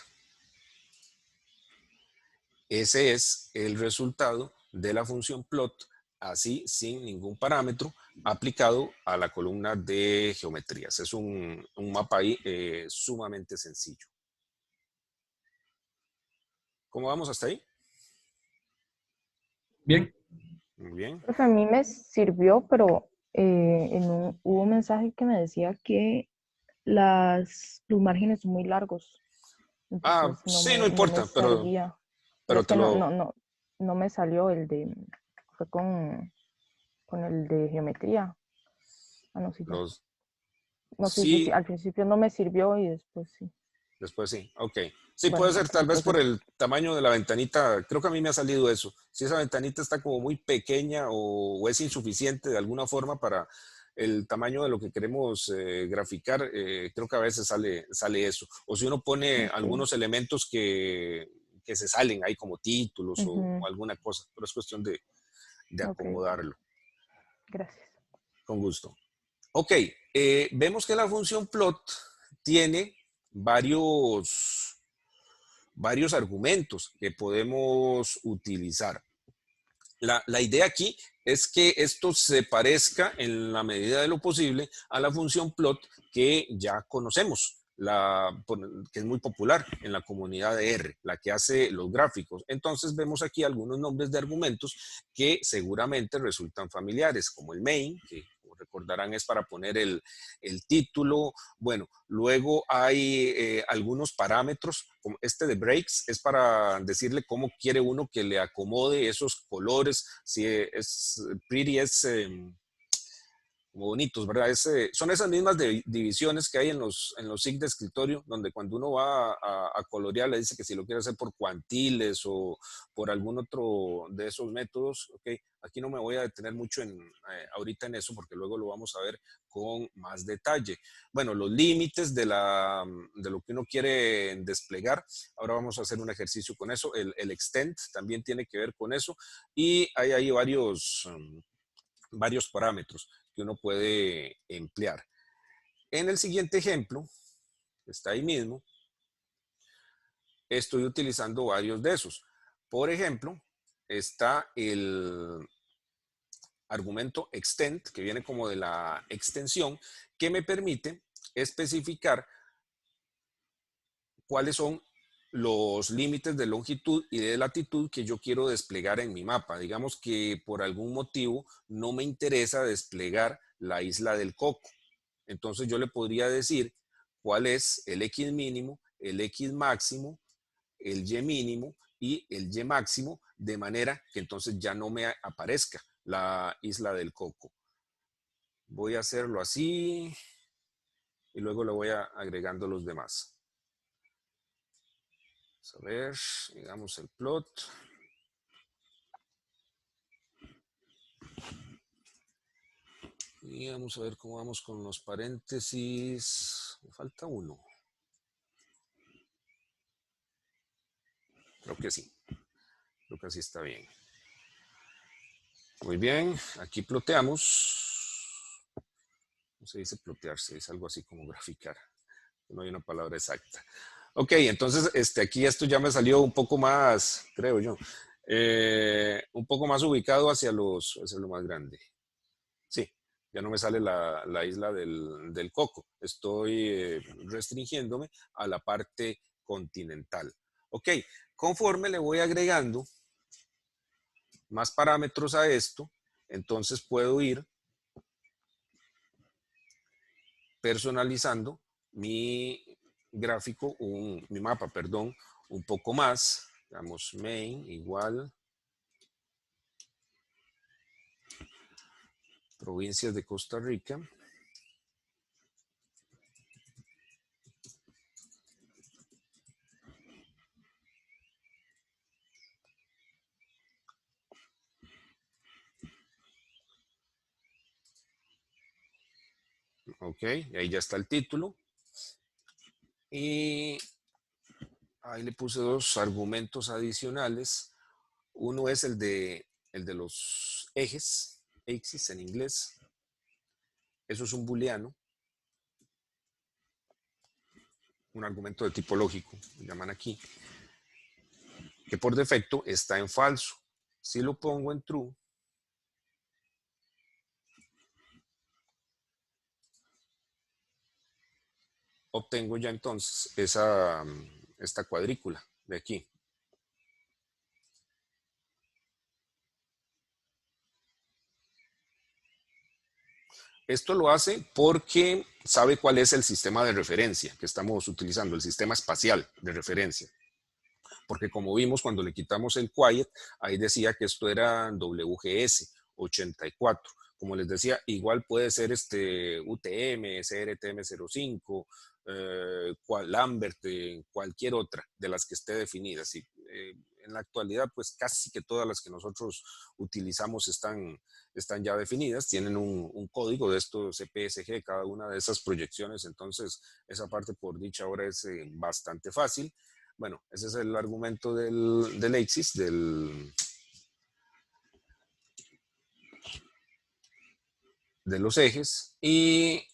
Ese es el resultado de la función plot, así sin ningún parámetro, aplicado a la columna de geometrías. Es un mapa ahí sumamente sencillo. ¿Cómo vamos hasta ahí? Bien. Muy bien. Profe, a mí me sirvió, pero hubo un mensaje que me decía que los márgenes son muy largos. Entonces Sí, no no me importa, salía. Pero pero es te que lo... no me salió fue con el de geometría. Ah, no, sí, ya. Los, No, sí, sí, al principio no me sirvió y después sí. después sí, ok. Sí, puede Bueno, ser ok, tal vez por entonces, el tamaño de la ventanita. Creo que a mí me ha salido eso. Si esa ventanita está como muy pequeña o es insuficiente de alguna forma para el tamaño de lo que queremos graficar, creo que a veces sale eso. O si uno pone ok. algunos elementos que se salen ahí como títulos o Ujú, alguna cosa, pero es cuestión de ok, acomodarlo. gracias. Con gusto. Ok, vemos que la función plot tiene varios argumentos que podemos utilizar. La idea aquí es que esto se parezca en la medida de lo posible a la función plot que ya conocemos, que es muy popular en la comunidad de R, la que hace los gráficos. Entonces vemos aquí algunos nombres de argumentos que seguramente resultan familiares, como el main, que como recordarán es para poner el título. Bueno, luego hay algunos parámetros, como este de breaks, es para decirle cómo quiere uno que le acomode esos colores, si es pretty, es como bonitos, ¿verdad? Son esas mismas divisiones que hay en los SIG de escritorio, donde cuando uno va a colorear le dice que si lo quiere hacer por cuantiles o por algún otro de esos métodos, ¿ok? Aquí no me voy a detener mucho ahorita en eso, porque luego lo vamos a ver con más detalle. Bueno, los límites de lo que uno quiere desplegar. Ahora vamos a hacer un ejercicio con eso. El extend también tiene que ver con eso. Y hay ahí varios parámetros que uno puede emplear. En el siguiente ejemplo, está ahí mismo, estoy utilizando varios de esos. Por ejemplo, está el argumento extend, que viene como de la extensión, que me permite especificar cuáles son los límites de longitud y de latitud que yo quiero desplegar en mi mapa. Digamos que por algún motivo no me interesa desplegar la isla del Coco. Entonces yo le podría decir cuál es el X mínimo, el X máximo, el Y mínimo y el Y máximo, de manera que entonces ya no me aparezca la isla del Coco. Voy a hacerlo así y luego le voy agregando los demás. Vamos a ver, digamos el plot. Y vamos a ver cómo vamos con los paréntesis. Me falta uno. Creo que sí. Creo que así está bien. Muy bien. Aquí ploteamos. ¿Cómo se dice plotear? Se dice algo así como graficar. No hay una palabra exacta. Ok, entonces aquí esto ya me salió un poco más, creo yo, un poco más ubicado hacia lo más grande. Sí, ya no me sale la isla del Coco. Estoy restringiéndome a la parte continental. Ok, conforme le voy agregando más parámetros a esto, entonces puedo ir personalizando mi gráfico, mi mapa, perdón, un poco más. Digamos, main igual provincias de Costa Rica. Ok, ahí ya está el título. Y ahí le puse dos argumentos adicionales. Uno es el de los ejes, axis en inglés. Eso es un booleano. Un argumento de tipo lógico, lo llaman aquí. Que por defecto está en falso. Si lo pongo en true, obtengo ya entonces esta cuadrícula de aquí. Esto lo hace porque sabe cuál es el sistema de referencia que estamos utilizando, el sistema espacial de referencia. Porque como vimos cuando le quitamos el quiet, ahí decía que esto era WGS 84. Como les decía, igual puede ser UTM, CRTM05, Lambert, cualquier otra de las que esté definida. Sí, en la actualidad, pues casi que todas las que nosotros utilizamos están ya definidas, tienen un código de estos CPSG, cada una de esas proyecciones, entonces esa parte por dicha ahora es bastante fácil. Bueno, ese es el argumento del axis, de los ejes. Y,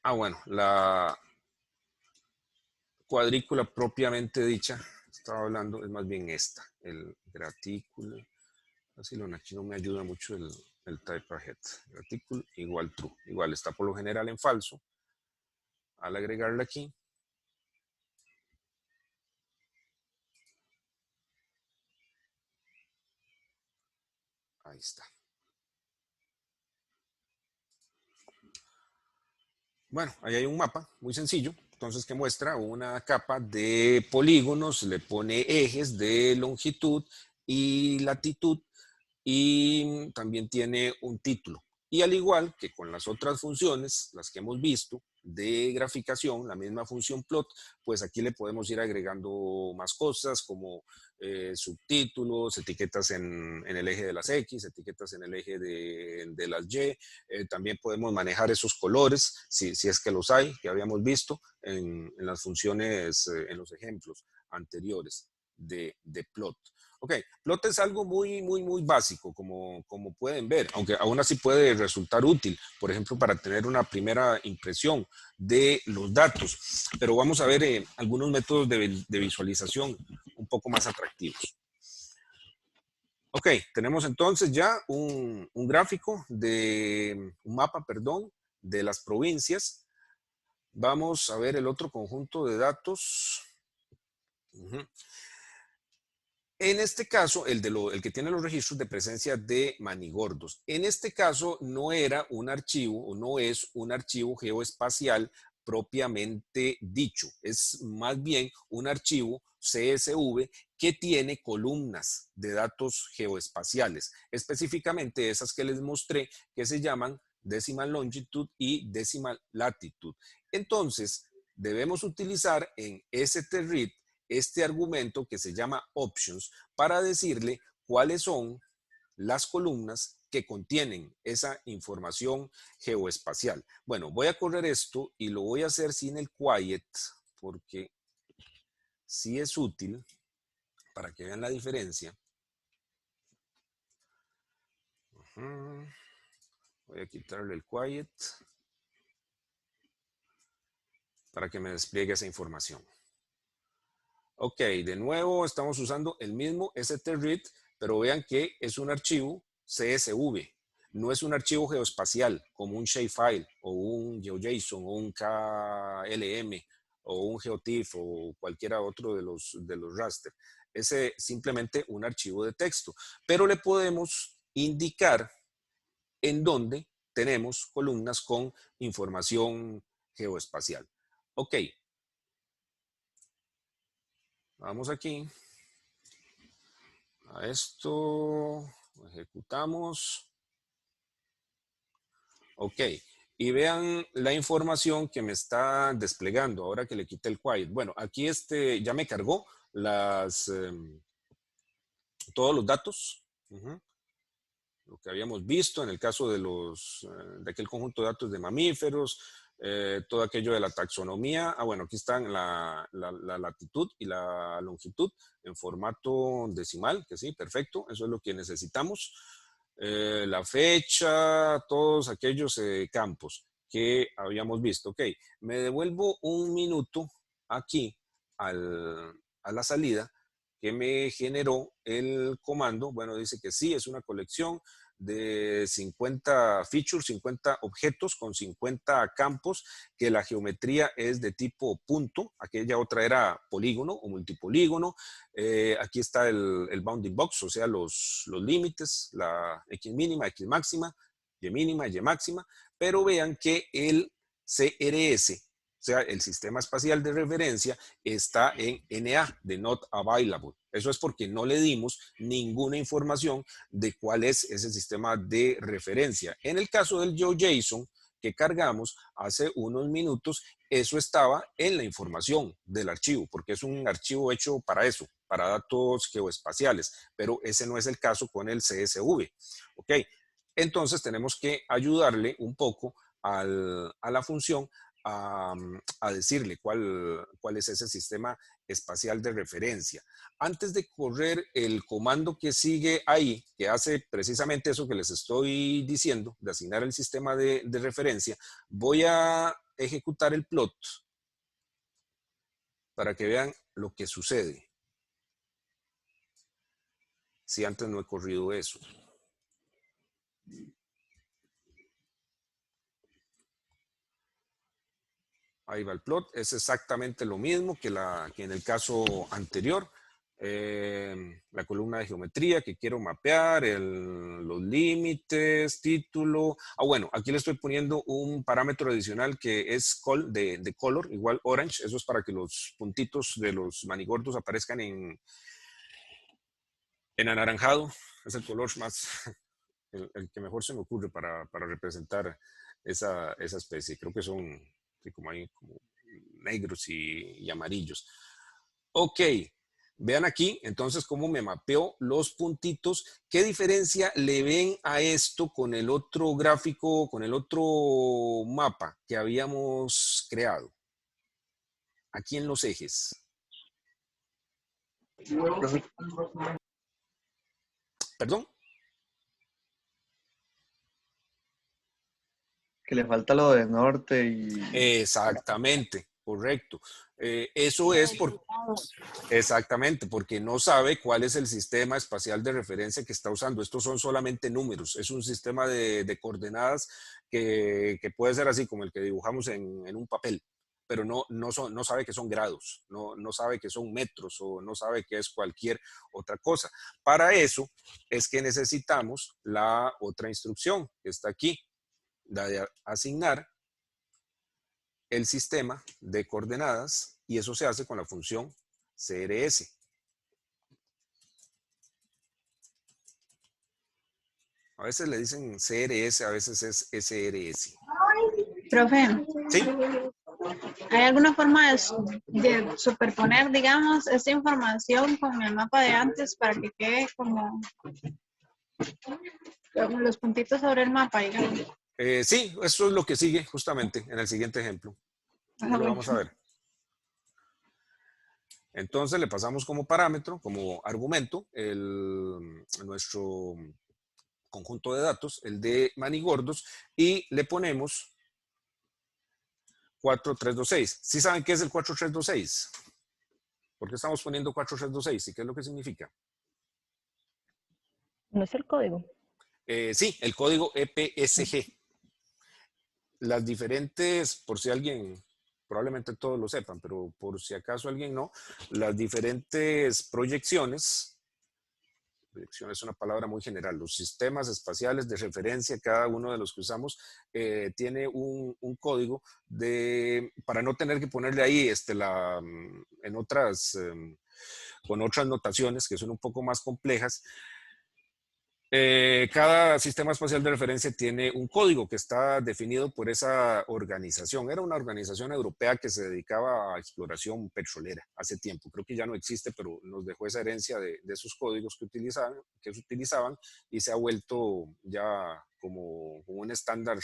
bueno, la cuadrícula propiamente dicha, estaba hablando, es más bien esta, el gratículo. Así aquí no me ayuda mucho el type ahead. Gratículo igual true. Igual está por lo general en falso. Al agregarle aquí, ahí está. Bueno, ahí hay un mapa muy sencillo, entonces que muestra una capa de polígonos, le pone ejes de longitud y latitud y también tiene un título. Y al igual que con las otras funciones, las que hemos visto de graficación, la misma función plot, pues aquí le podemos ir agregando más cosas como subtítulos, etiquetas en el eje de las X, etiquetas en el eje de las Y. También podemos manejar esos colores, si es que los hay, que habíamos visto en las funciones, en los ejemplos anteriores de plot. Ok, plot es algo muy, muy, muy básico, como pueden ver, aunque aún así puede resultar útil, por ejemplo, para tener una primera impresión de los datos. Pero vamos a ver algunos métodos de visualización un poco más atractivos. Ok, tenemos entonces ya un gráfico un mapa, perdón, de las provincias. Vamos a ver el otro conjunto de datos. En este caso, el que tiene los registros de presencia de manigordos. En este caso, no era un archivo o no es un archivo geoespacial propiamente dicho. Es más bien un archivo CSV que tiene columnas de datos geoespaciales, específicamente esas que les mostré que se llaman decimal longitude y decimal latitude. Entonces, debemos utilizar en strread este argumento que se llama options para decirle cuáles son las columnas que contienen esa información geoespacial. Bueno, voy a correr esto y lo voy a hacer sin el quiet porque sí es útil para que vean la diferencia. Voy a quitarle el quiet para que me despliegue esa información. Ok, de nuevo estamos usando el mismo strread, pero vean que es un archivo CSV. No es un archivo geoespacial como un shapefile o un GeoJSON o un KLM o un GeoTIFF o cualquiera otro de los raster. Es simplemente un archivo de texto, pero le podemos indicar en dónde tenemos columnas con información geoespacial. Ok, vamos aquí a esto, ejecutamos. Ok, y vean la información que me está desplegando ahora que le quité el quiet. Bueno, aquí ya me cargó todos los datos. Lo que habíamos visto en el caso de aquel conjunto de datos de mamíferos, todo aquello de la taxonomía. Bueno, aquí están la latitud y la longitud en formato decimal, que sí, perfecto, eso es lo que necesitamos. La fecha, todos aquellos campos que habíamos visto. Ok, me devuelvo un minuto aquí a la salida que me generó el comando. Bueno, dice que sí, es una colección de 50 features, 50 objetos con 50 campos, que la geometría es de tipo punto, aquella otra era polígono o multipolígono. Aquí está el bounding box, o sea, los límites, la X mínima, X máxima, Y mínima, Y máxima, pero vean que el CRS, o sea, el sistema espacial de referencia, está en NA, de Not Available. Eso es porque no le dimos ninguna información de cuál es ese sistema de referencia. En el caso del GeoJSON que cargamos hace unos minutos, eso estaba en la información del archivo, porque es un archivo hecho para eso, para datos geoespaciales, pero ese no es el caso con el CSV. ¿Ok? Entonces tenemos que ayudarle un poco a la función a decirle cuál es ese sistema espacial de referencia. Antes de correr el comando que sigue ahí, que hace precisamente eso que les estoy diciendo, de asignar el sistema de referencia, voy a ejecutar el plot para que vean lo que sucede. Si antes no he corrido eso. Ahí va el plot, es exactamente lo mismo que en el caso anterior. La columna de geometría que quiero mapear, los límites, título. Bueno, aquí le estoy poniendo un parámetro adicional que es de color, igual orange. Eso es para que los puntitos de los manigordos aparezcan en anaranjado. Es el color más, el que mejor se me ocurre para representar esa especie. Creo que son como negros y amarillos. Ok, vean aquí entonces cómo me mapeó los puntitos. ¿Qué diferencia le ven a esto con el otro gráfico, con el otro mapa que habíamos creado? Aquí en los ejes. ¿Perdón? Que le falta lo de norte y... Exactamente, correcto. Eso es exactamente, porque no sabe cuál es el sistema espacial de referencia que está usando. Estos son solamente números. Es un sistema de coordenadas que puede ser así como el que dibujamos en un papel, pero no sabe que son grados, no sabe que son metros o no sabe que es cualquier otra cosa. Para eso es que necesitamos la otra instrucción que está aquí, la de asignar el sistema de coordenadas, y eso se hace con la función CRS. A veces le dicen CRS, a veces es SRS. Profe, ¿Sí? ¿hay alguna forma de superponer, digamos, esta información con el mapa de antes para que quede como los puntitos sobre el mapa, digamos? Sí, eso es lo que sigue justamente en el siguiente ejemplo. Lo vamos a ver. Entonces le pasamos como parámetro, como argumento, nuestro conjunto de datos, el de manigordos, y le ponemos 4326. ¿Sí saben qué es el 4326? ¿Por qué estamos poniendo 4326? ¿Y qué es lo que significa? ¿No es el código? Sí, el código EPSG. Las diferentes, por si alguien probablemente todos lo sepan, pero por si acaso alguien no, las diferentes proyección es una palabra muy general, los sistemas espaciales de referencia, cada uno de los que usamos, tiene un código para no tener que ponerle ahí en otras, con otras notaciones que son un poco más complejas. Cada sistema espacial de referencia tiene un código que está definido por esa organización. Era una organización europea que se dedicaba a exploración petrolera hace tiempo. Creo que ya no existe, pero nos dejó esa herencia de esos códigos que se utilizaban y se ha vuelto ya como un estándar,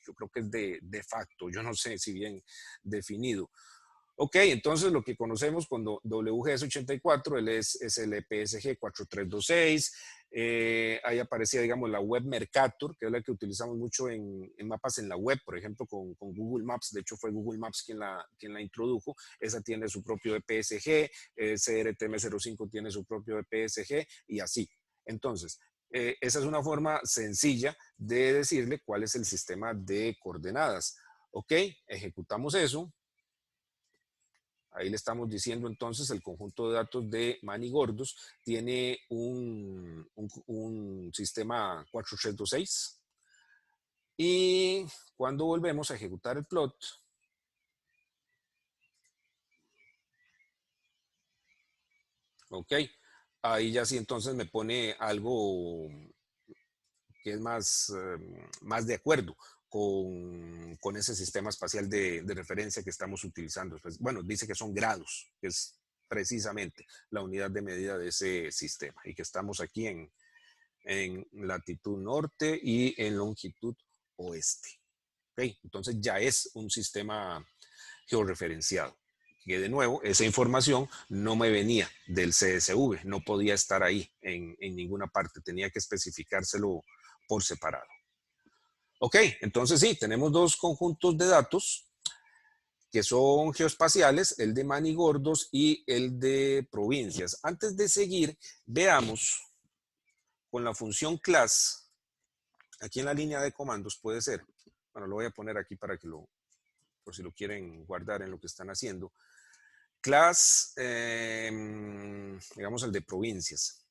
yo creo que es de facto, yo no sé si bien definido. Ok, entonces lo que conocemos con WGS84 es el EPSG 4326. Ahí aparecía, digamos, la web Mercator, que es la que utilizamos mucho en mapas en la web, por ejemplo, con Google Maps. De hecho, fue Google Maps quien la introdujo. Esa tiene su propio EPSG, CRTM05 tiene su propio EPSG y así. Entonces, esa es una forma sencilla de decirle cuál es el sistema de coordenadas. Ok, ejecutamos eso. Ahí le estamos diciendo entonces el conjunto de datos de Manigordos tiene un sistema 4326. Y cuando volvemos a ejecutar el plot, ok, ahí ya sí entonces me pone algo que es más de acuerdo con ese sistema espacial de referencia que estamos utilizando. Pues, bueno, dice que son grados, que es precisamente la unidad de medida de ese sistema y que estamos aquí en latitud norte y en longitud oeste. ¿Okay? Entonces ya es un sistema georreferenciado. Que de nuevo, esa información no me venía del CSV, no podía estar ahí en ninguna parte, tenía que especificárselo por separado. Ok, entonces sí, tenemos dos conjuntos de datos que son geoespaciales, el de Manigordos y el de provincias. Antes de seguir, veamos con la función class, aquí en la línea de comandos puede ser, bueno, lo voy a poner aquí para que por si lo quieren guardar en lo que están haciendo. Class, digamos el de provincias.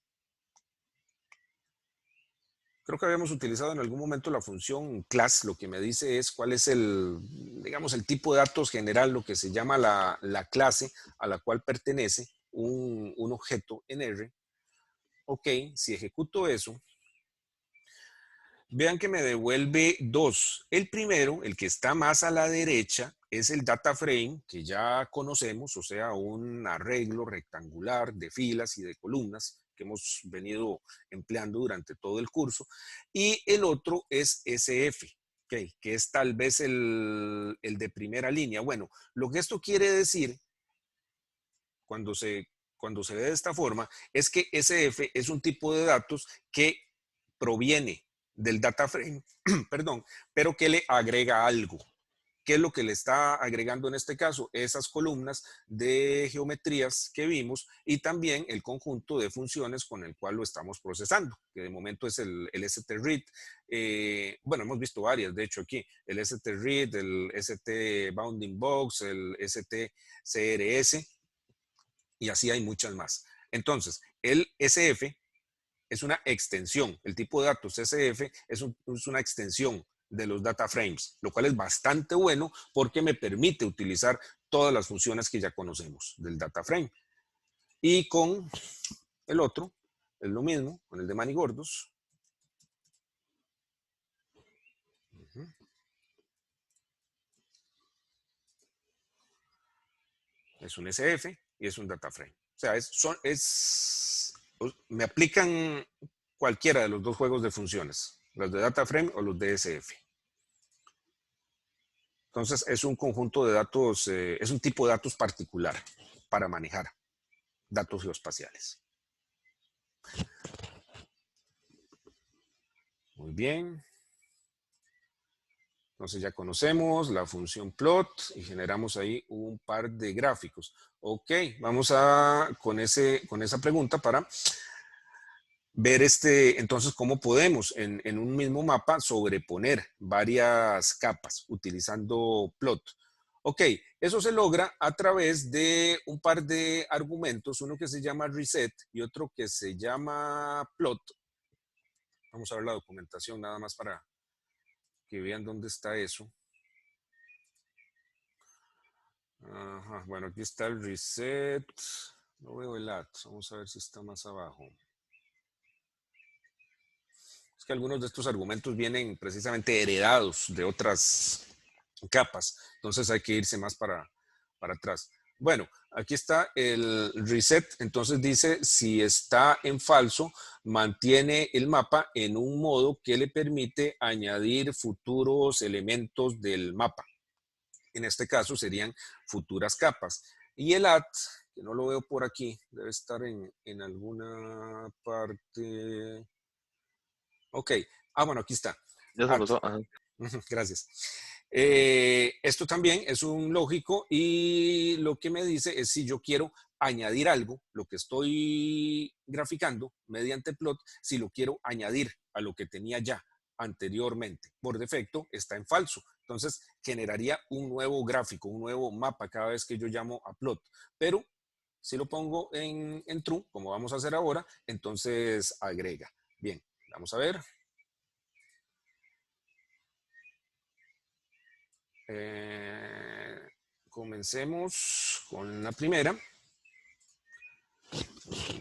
Creo que habíamos utilizado en algún momento la función class, lo que me dice es cuál es digamos, el tipo de datos general, lo que se llama la clase a la cual pertenece un objeto en R. Ok, si ejecuto eso, vean que me devuelve dos. El primero, el que está más a la derecha, es el data frame que ya conocemos, o sea, un arreglo rectangular de filas y de columnas que hemos venido empleando durante todo el curso. Y el otro es SF, okay, que es tal vez el de primera línea. Bueno, lo que esto quiere decir, cuando se ve de esta forma, es que SF es un tipo de datos que proviene del data frame, perdón, pero que le agrega algo. ¿Qué es lo que le está agregando en este caso? Esas columnas de geometrías que vimos y también el conjunto de funciones con el cual lo estamos procesando, que de momento es el stread. Bueno, hemos visto varias, de hecho aquí, el stread, el st bounding box, el stcrs y así hay muchas más. Entonces, el SF es una extensión, el tipo de datos SF es una extensión de los data frames, lo cual es bastante bueno porque me permite utilizar todas las funciones que ya conocemos del data frame. Y con el otro es lo mismo, con el de Manigordos. Es un SF y es un data frame. O sea, me aplican cualquiera de los dos juegos de funciones, los de data frame o los de SF. Entonces, es un conjunto de datos, es un tipo de datos particular para manejar datos geoespaciales. Muy bien. Entonces ya conocemos la función plot y generamos ahí un par de gráficos. Ok, vamos con esa pregunta para ver entonces cómo podemos en un mismo mapa sobreponer varias capas utilizando plot. Ok, eso se logra a través de un par de argumentos, uno que se llama reset y otro que se llama plot. Vamos a ver la documentación nada más para que vean dónde está eso. Ajá, bueno, aquí está el reset. No veo el add. Vamos a ver si está más abajo. Es que algunos de estos argumentos vienen precisamente heredados de otras capas. Entonces hay que irse más para atrás. Bueno, aquí está el reset. Entonces dice, si está en falso, mantiene el mapa en un modo que le permite añadir futuros elementos del mapa. En este caso serían futuras capas. Y el add, que no lo veo por aquí, debe estar en alguna parte. Ok. Bueno, aquí está. Ya se Add. pasó. Ajá. Gracias. Esto también es un lógico y lo que me dice es si yo quiero añadir algo, lo que estoy graficando mediante plot, si lo quiero añadir a lo que tenía ya anteriormente. Por defecto está en falso. Entonces generaría un nuevo gráfico, un nuevo mapa cada vez que yo llamo a plot. Pero si lo pongo en true, como vamos a hacer ahora, entonces agrega. Bien, vamos a ver. Comencemos con la primera.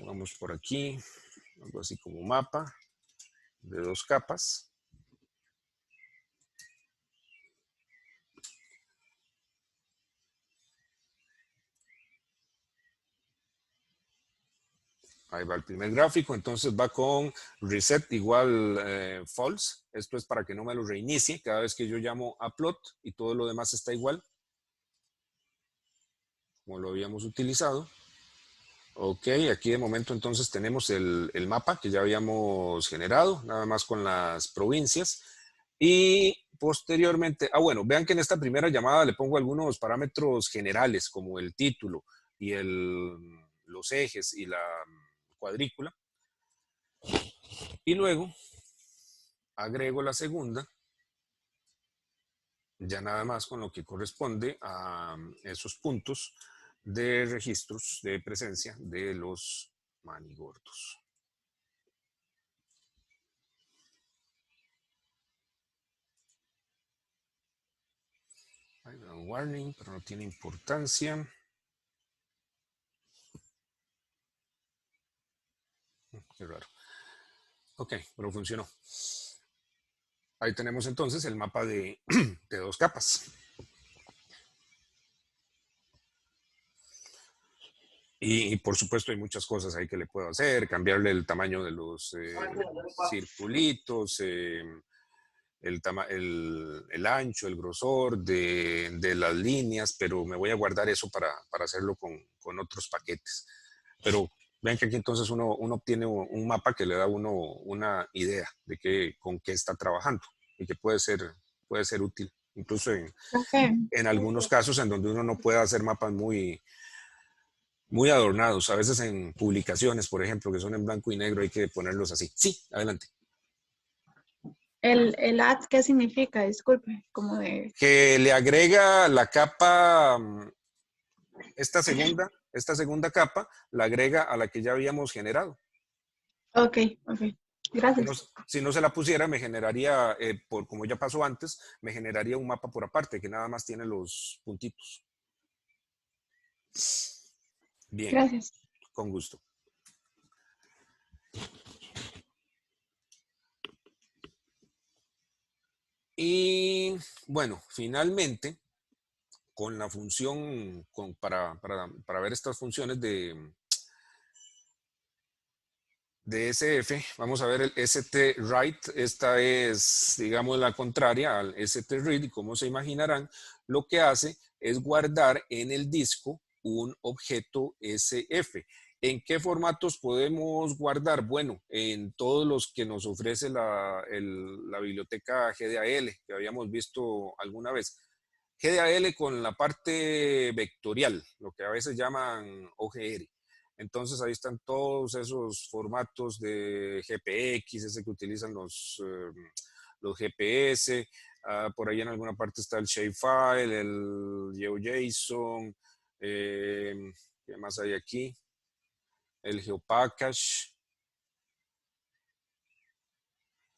Vamos por aquí, algo así como mapa de 2 capas. Ahí va el primer gráfico, entonces va con reset igual false. Esto es para que no me lo reinicie cada vez que yo llamo a plot y todo lo demás está igual, como lo habíamos utilizado. Ok, aquí de momento entonces tenemos el mapa que ya habíamos generado, nada más con las provincias. Y posteriormente, bueno, vean que en esta primera llamada le pongo algunos parámetros generales como el título y los ejes y la cuadrícula. Y luego agrego la segunda, ya nada más con lo que corresponde a esos puntos de registros de presencia de los manigordos. Hay un warning, pero no tiene importancia. Qué raro. Ok, pero funcionó. Ahí tenemos entonces el mapa de 2 capas. Y por supuesto hay muchas cosas ahí que le puedo hacer, cambiarle el tamaño de los circulitos, el ancho, el grosor de las líneas, pero me voy a guardar eso para hacerlo con otros paquetes. Pero vean que aquí entonces uno obtiene un mapa que le da a uno una idea de con qué está trabajando y que puede ser útil, incluso en algunos casos en donde uno no puede hacer mapas muy adornados. A veces en publicaciones, por ejemplo, que son en blanco y negro, hay que ponerlos así. Sí, adelante. El add, ¿qué significa? Disculpe, como de... Que le agrega la capa, esta segunda capa, la agrega a la que ya habíamos generado. Ok, gracias. Si no se la pusiera, me generaría, como ya pasó antes, me generaría un mapa por aparte, que nada más tiene los puntitos. Bien. Gracias. Con gusto. Y bueno, finalmente, con la función, para ver estas funciones de SF, vamos a ver el STWrite. Esta es, digamos, la contraria al STRead, y como se imaginarán, lo que hace es guardar en el disco un objeto SF. ¿En qué formatos podemos guardar? Bueno, en todos los que nos ofrece la biblioteca GDAL, que habíamos visto alguna vez. GDAL con la parte vectorial, lo que a veces llaman OGR. Entonces ahí están todos esos formatos de GPX, ese que utilizan los GPS. Por ahí en alguna parte está el shapefile, el GeoJSON, ¿qué más hay aquí? El GeoPackage.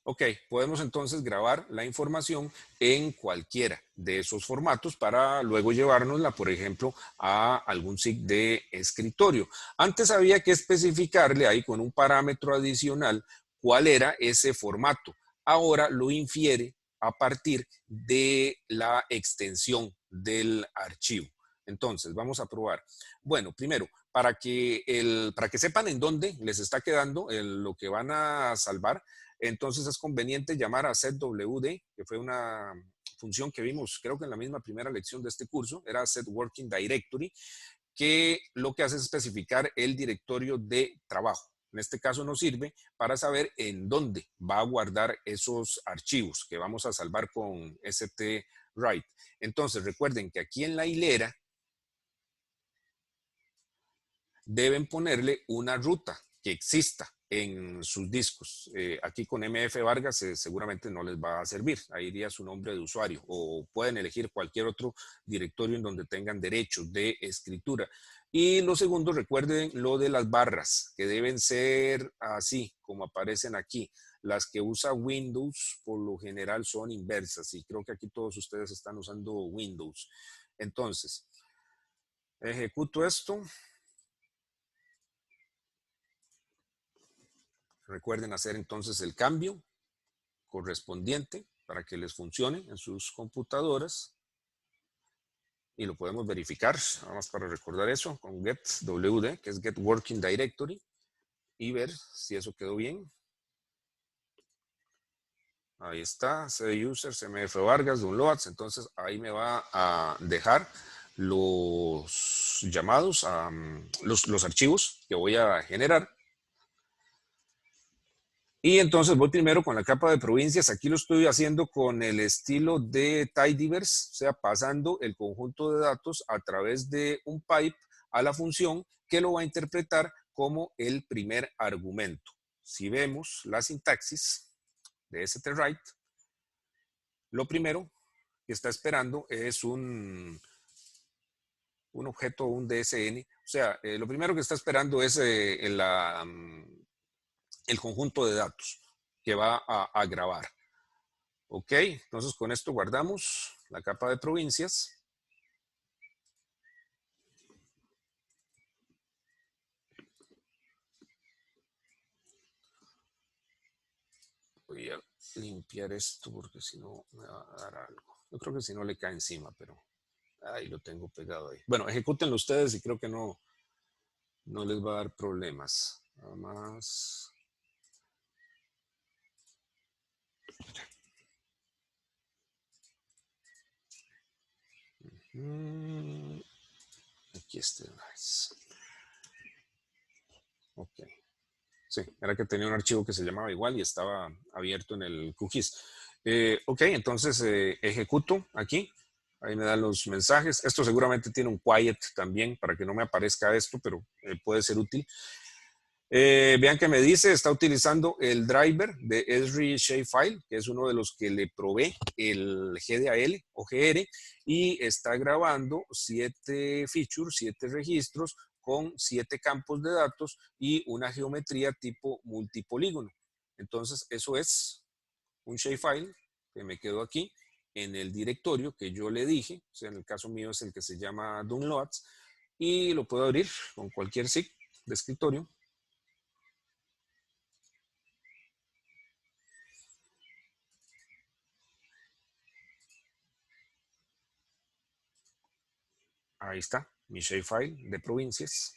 Ok, podemos entonces grabar la información en cualquiera de esos formatos para luego llevárnosla, por ejemplo, a algún SIG de escritorio. Antes había que especificarle ahí con un parámetro adicional cuál era ese formato. Ahora lo infiere a partir de la extensión del archivo. Entonces, vamos a probar. Bueno, primero, para que sepan en dónde les está quedando lo que van a salvar, entonces es conveniente llamar a setwd, que fue una función que vimos, creo que en la misma primera lección de este curso, era set working directory, que lo que hace es especificar el directorio de trabajo. En este caso nos sirve para saber en dónde va a guardar esos archivos que vamos a salvar con stwrite. Entonces recuerden que aquí en la hilera deben ponerle una ruta que exista en sus discos. Aquí con MF Vargas seguramente no les va a servir. Ahí iría su nombre de usuario o pueden elegir cualquier otro directorio en donde tengan derechos de escritura. Y lo segundo, recuerden lo de las barras, que deben ser así como aparecen aquí. Las que usa Windows por lo general son inversas y creo que aquí todos ustedes están usando Windows. Entonces, ejecuto esto. Recuerden hacer entonces el cambio correspondiente para que les funcione en sus computadoras. Y lo podemos verificar, nada más para recordar eso, con getwd, que es Get Working Directory, y ver si eso quedó bien. Ahí está, CD Users, MF Vargas, Downloads. Entonces ahí me va a dejar los llamados, los archivos que voy a generar. Y entonces voy primero con la capa de provincias. Aquí lo estoy haciendo con el estilo de tidyverse, o sea, pasando el conjunto de datos a través de un pipe a la función que lo va a interpretar como el primer argumento. Si vemos la sintaxis de stwrite, lo primero que está esperando es un objeto, un DSN. O sea, lo primero que está esperando es el conjunto de datos que va a grabar. Ok, entonces con esto guardamos la capa de provincias. Voy a limpiar esto porque si no me va a dar algo. Yo creo que si no le cae encima, pero ahí lo tengo pegado ahí. Bueno, ejecútenlo ustedes y creo que no les va a dar problemas. Nada más. Aquí está. Ok. Sí, era que tenía un archivo que se llamaba igual y estaba abierto en el QGIS. Ok, entonces ejecuto aquí. Ahí me dan los mensajes. Esto seguramente tiene un quiet también para que no me aparezca esto, pero puede ser útil. Vean que me dice, está utilizando el driver de Esri Shapefile, que es uno de los que le provee el GDAL o GR, y está grabando 7 features, 7 registros con 7 campos de datos y una geometría tipo multipolígono. Entonces, eso es un shapefile que me quedó aquí en el directorio que yo le dije, o sea, en el caso mío es el que se llama Downloads, y lo puedo abrir con cualquier SIG de escritorio. Ahí está, mi shapefile de provincias,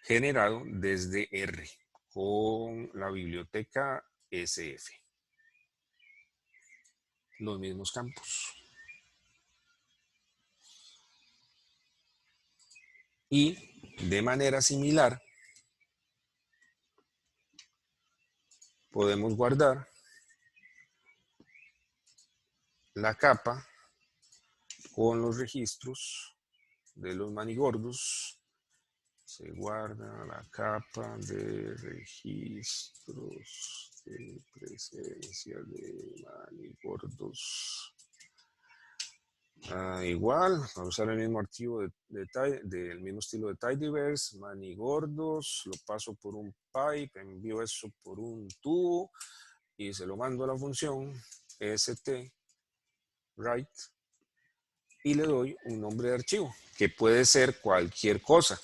generado desde R, con la biblioteca SF. Los mismos campos. Y de manera similar, podemos guardar la capa con los registros de los manigordos Se guarda la capa de registros de presencia de manigordos. Igual, vamos a usar el mismo archivo del mismo estilo de tidyverse, manigordos, lo paso por un pipe, envío eso por un tubo y se lo mando a la función st write y le doy un nombre de archivo, que puede ser cualquier cosa.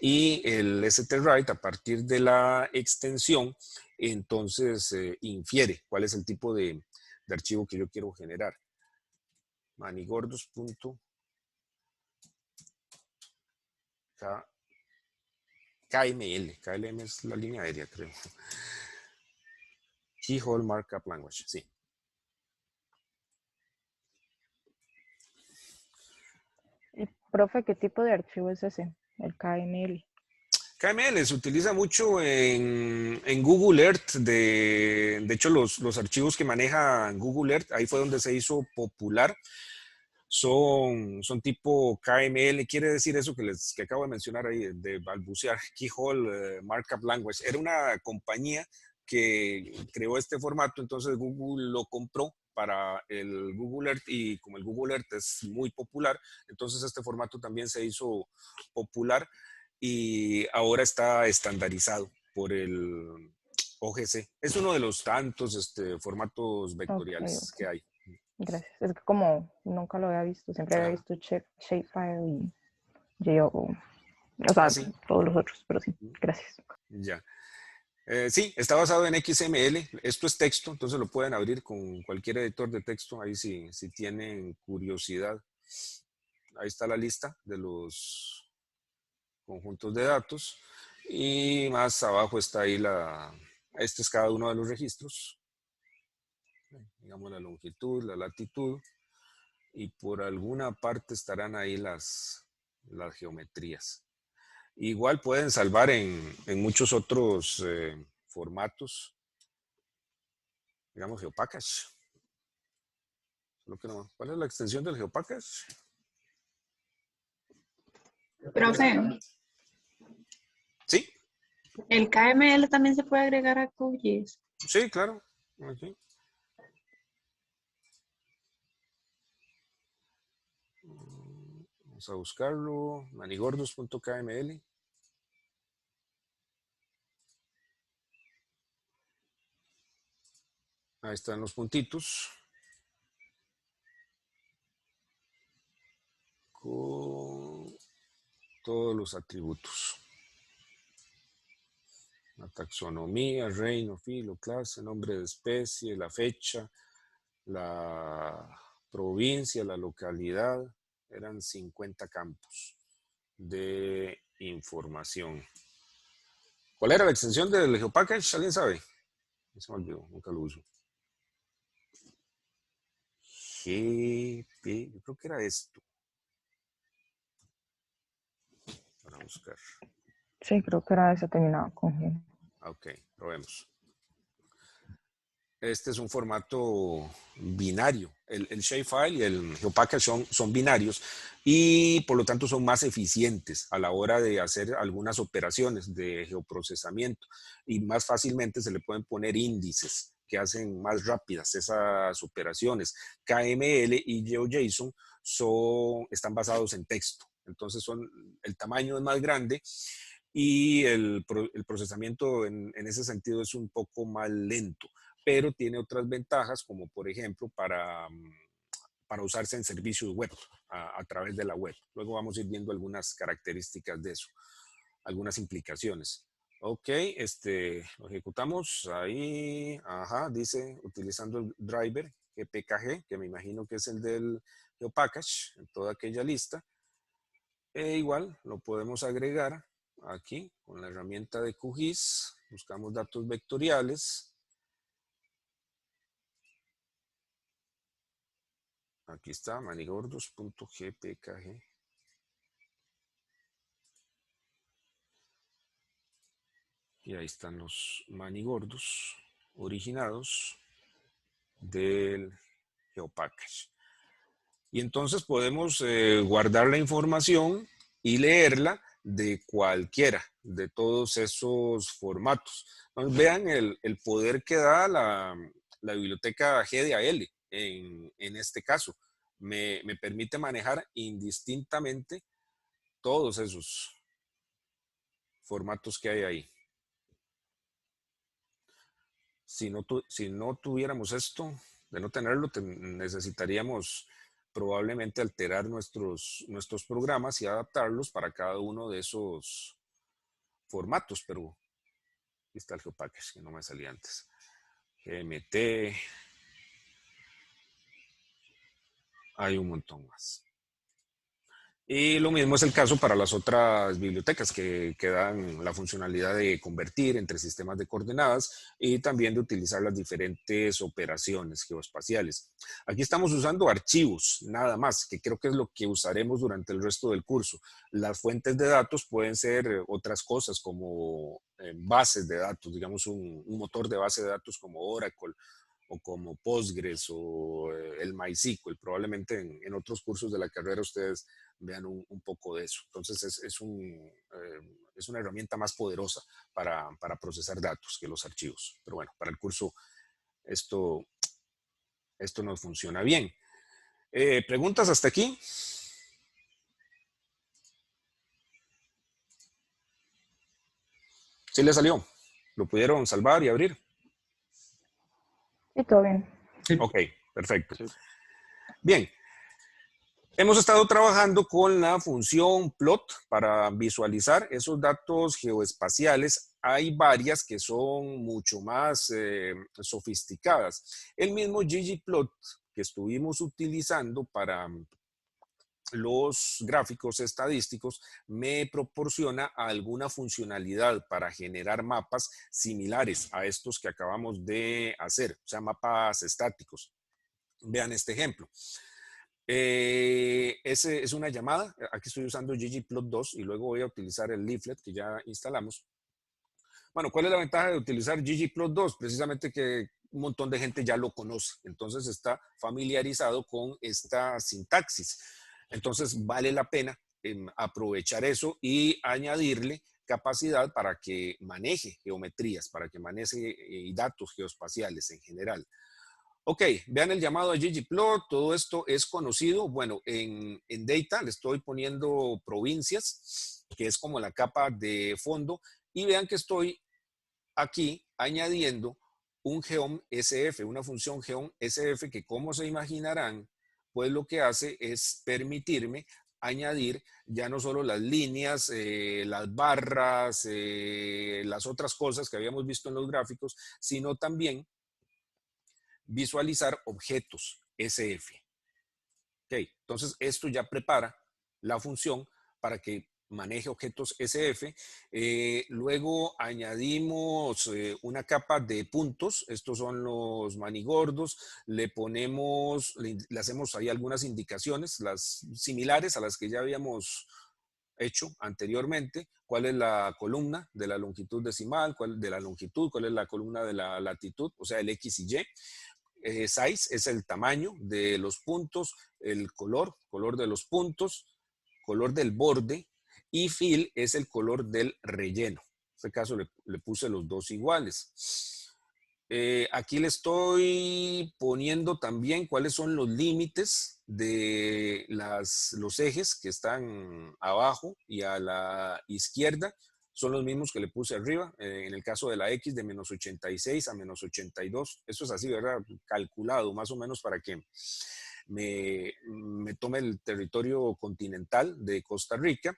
Y el stwrite, a partir de la extensión, entonces infiere cuál es el tipo de archivo que yo quiero generar. Manigordos.kml. KLM es la línea aérea, creo. Keyhole Markup Language, sí. Y, profe, ¿qué tipo de archivo es ese? El KML. KML se utiliza mucho en Google Earth. De hecho, los archivos que maneja Google Earth, ahí fue donde se hizo popular. Son tipo KML, quiere decir eso que acabo de mencionar ahí, de balbucear, Keyhole Markup Language. Era una compañía que creó este formato, entonces Google lo compró para el Google Earth y como el Google Earth es muy popular, entonces este formato también se hizo popular y ahora está estandarizado por el OGC. Es uno de los tantos formatos vectoriales que hay. Gracias. Es que como nunca lo había visto, siempre había visto Shapefile y JO, o sea, sí. todos los otros, pero sí, gracias. Ya. Sí, está basado en XML. Esto es texto, entonces lo pueden abrir con cualquier editor de texto, ahí si tienen curiosidad. Ahí está la lista de los conjuntos de datos. Y más abajo está ahí este es cada uno de los registros. Digamos la longitud, la latitud. Y por alguna parte estarán ahí las geometrías. Igual pueden salvar en muchos otros formatos. Digamos GeoPackage. ¿Cuál es la extensión del GeoPackage? Profe, Sí, el KML también se puede agregar a QGIS. sí, claro. Aquí. Vamos a buscarlo. manigordos.kml. Ahí están los puntitos. Con todos los atributos. La taxonomía, reino, filo, clase, nombre de especie, la fecha, la provincia, la localidad. Eran 50 campos de información. ¿Cuál era la extensión del GeoPackage? ¿Alguien sabe? Se me olvidó, nunca lo uso. GP, yo creo que era esto. Para buscar. Sí, creo que era ese terminado con G. Ok, probemos. Este es un formato binario. El shapefile y el GeoPackage son binarios y por lo tanto son más eficientes a la hora de hacer algunas operaciones de geoprocesamiento y más fácilmente se le pueden poner índices que hacen más rápidas esas operaciones. KML y GeoJSON están basados en texto, entonces el tamaño es más grande y el procesamiento en ese sentido es un poco más lento, pero tiene otras ventajas, como por ejemplo para usarse en servicios web, a través de la web. Luego vamos a ir viendo algunas características de eso, algunas implicaciones. Ok, lo ejecutamos ahí, dice, utilizando el driver GPKG, que me imagino que es el del GeoPackage, en toda aquella lista. Igual lo podemos agregar aquí con la herramienta de QGIS, buscamos datos vectoriales. Aquí está, manigordos.gpkg. Y ahí están los manigordos originados del GeoPackage. Y entonces podemos guardar la información y leerla de cualquiera de todos esos formatos. Entonces, vean el poder que da la biblioteca GDAL en este caso. Me permite manejar indistintamente todos esos formatos que hay ahí. Si no tuviéramos esto, de no tenerlo, necesitaríamos probablemente alterar nuestros programas y adaptarlos para cada uno de esos formatos, pero aquí está el GeoPackage, que no me salía antes. GMT, hay un montón más. Y lo mismo es el caso para las otras bibliotecas que dan la funcionalidad de convertir entre sistemas de coordenadas y también de utilizar las diferentes operaciones geoespaciales. Aquí estamos usando archivos, nada más, que creo que es lo que usaremos durante el resto del curso. Las fuentes de datos pueden ser otras cosas como bases de datos, digamos un motor de base de datos como Oracle, o como Postgres o el MySQL. Probablemente en otros cursos de la carrera ustedes vean un poco de eso. Entonces es una herramienta más poderosa para procesar datos que los archivos. Pero bueno, para el curso esto nos funciona bien. ¿Preguntas hasta aquí? ¿Sí le salió? ¿Lo pudieron salvar y abrir? Sí, todo bien. Ok, perfecto. Sí. Bien. Hemos estado trabajando con la función plot para visualizar esos datos geoespaciales. Hay varias que son mucho más sofisticadas. El mismo ggplot que estuvimos utilizando para los gráficos estadísticos me proporciona alguna funcionalidad para generar mapas similares a estos que acabamos de hacer, o sea, mapas estáticos. Vean este ejemplo. Ese es una llamada. Aquí estoy usando ggplot2 y luego voy a utilizar el leaflet que ya instalamos. Bueno, ¿cuál es la ventaja de utilizar ggplot2? Precisamente que un montón de gente ya lo conoce, entonces está familiarizado con esta sintaxis. Entonces vale la pena aprovechar eso y añadirle capacidad para que maneje geometrías, para que maneje datos geoespaciales en general. Ok, vean el llamado a ggplot, todo esto es conocido. Bueno, en Data le estoy poniendo provincias, que es como la capa de fondo, y vean que estoy aquí añadiendo un geom SF, una función geom SF que, como se imaginarán, pues lo que hace es permitirme añadir ya no solo las líneas, las barras, las otras cosas que habíamos visto en los gráficos, sino también visualizar objetos SF. Okay, entonces esto ya prepara la función para que maneje objetos SF. Luego añadimos una capa de puntos. Estos son los manigordos. Le hacemos ahí algunas indicaciones, las similares a las que ya habíamos hecho anteriormente. ¿Cuál es la columna de la longitud decimal? ¿Cuál de la longitud? ¿Cuál es la columna de la latitud? O sea, el X y Y. Size es el tamaño de los puntos, el color de los puntos, color del borde, y fill es el color del relleno. En este caso le puse los dos iguales. Aquí le estoy poniendo también cuáles son los límites de los ejes que están abajo y a la izquierda. Son los mismos que le puse arriba, en el caso de la X de menos 86 a menos 82. Eso es así, ¿verdad? Calculado más o menos para que me tome el territorio continental de Costa Rica.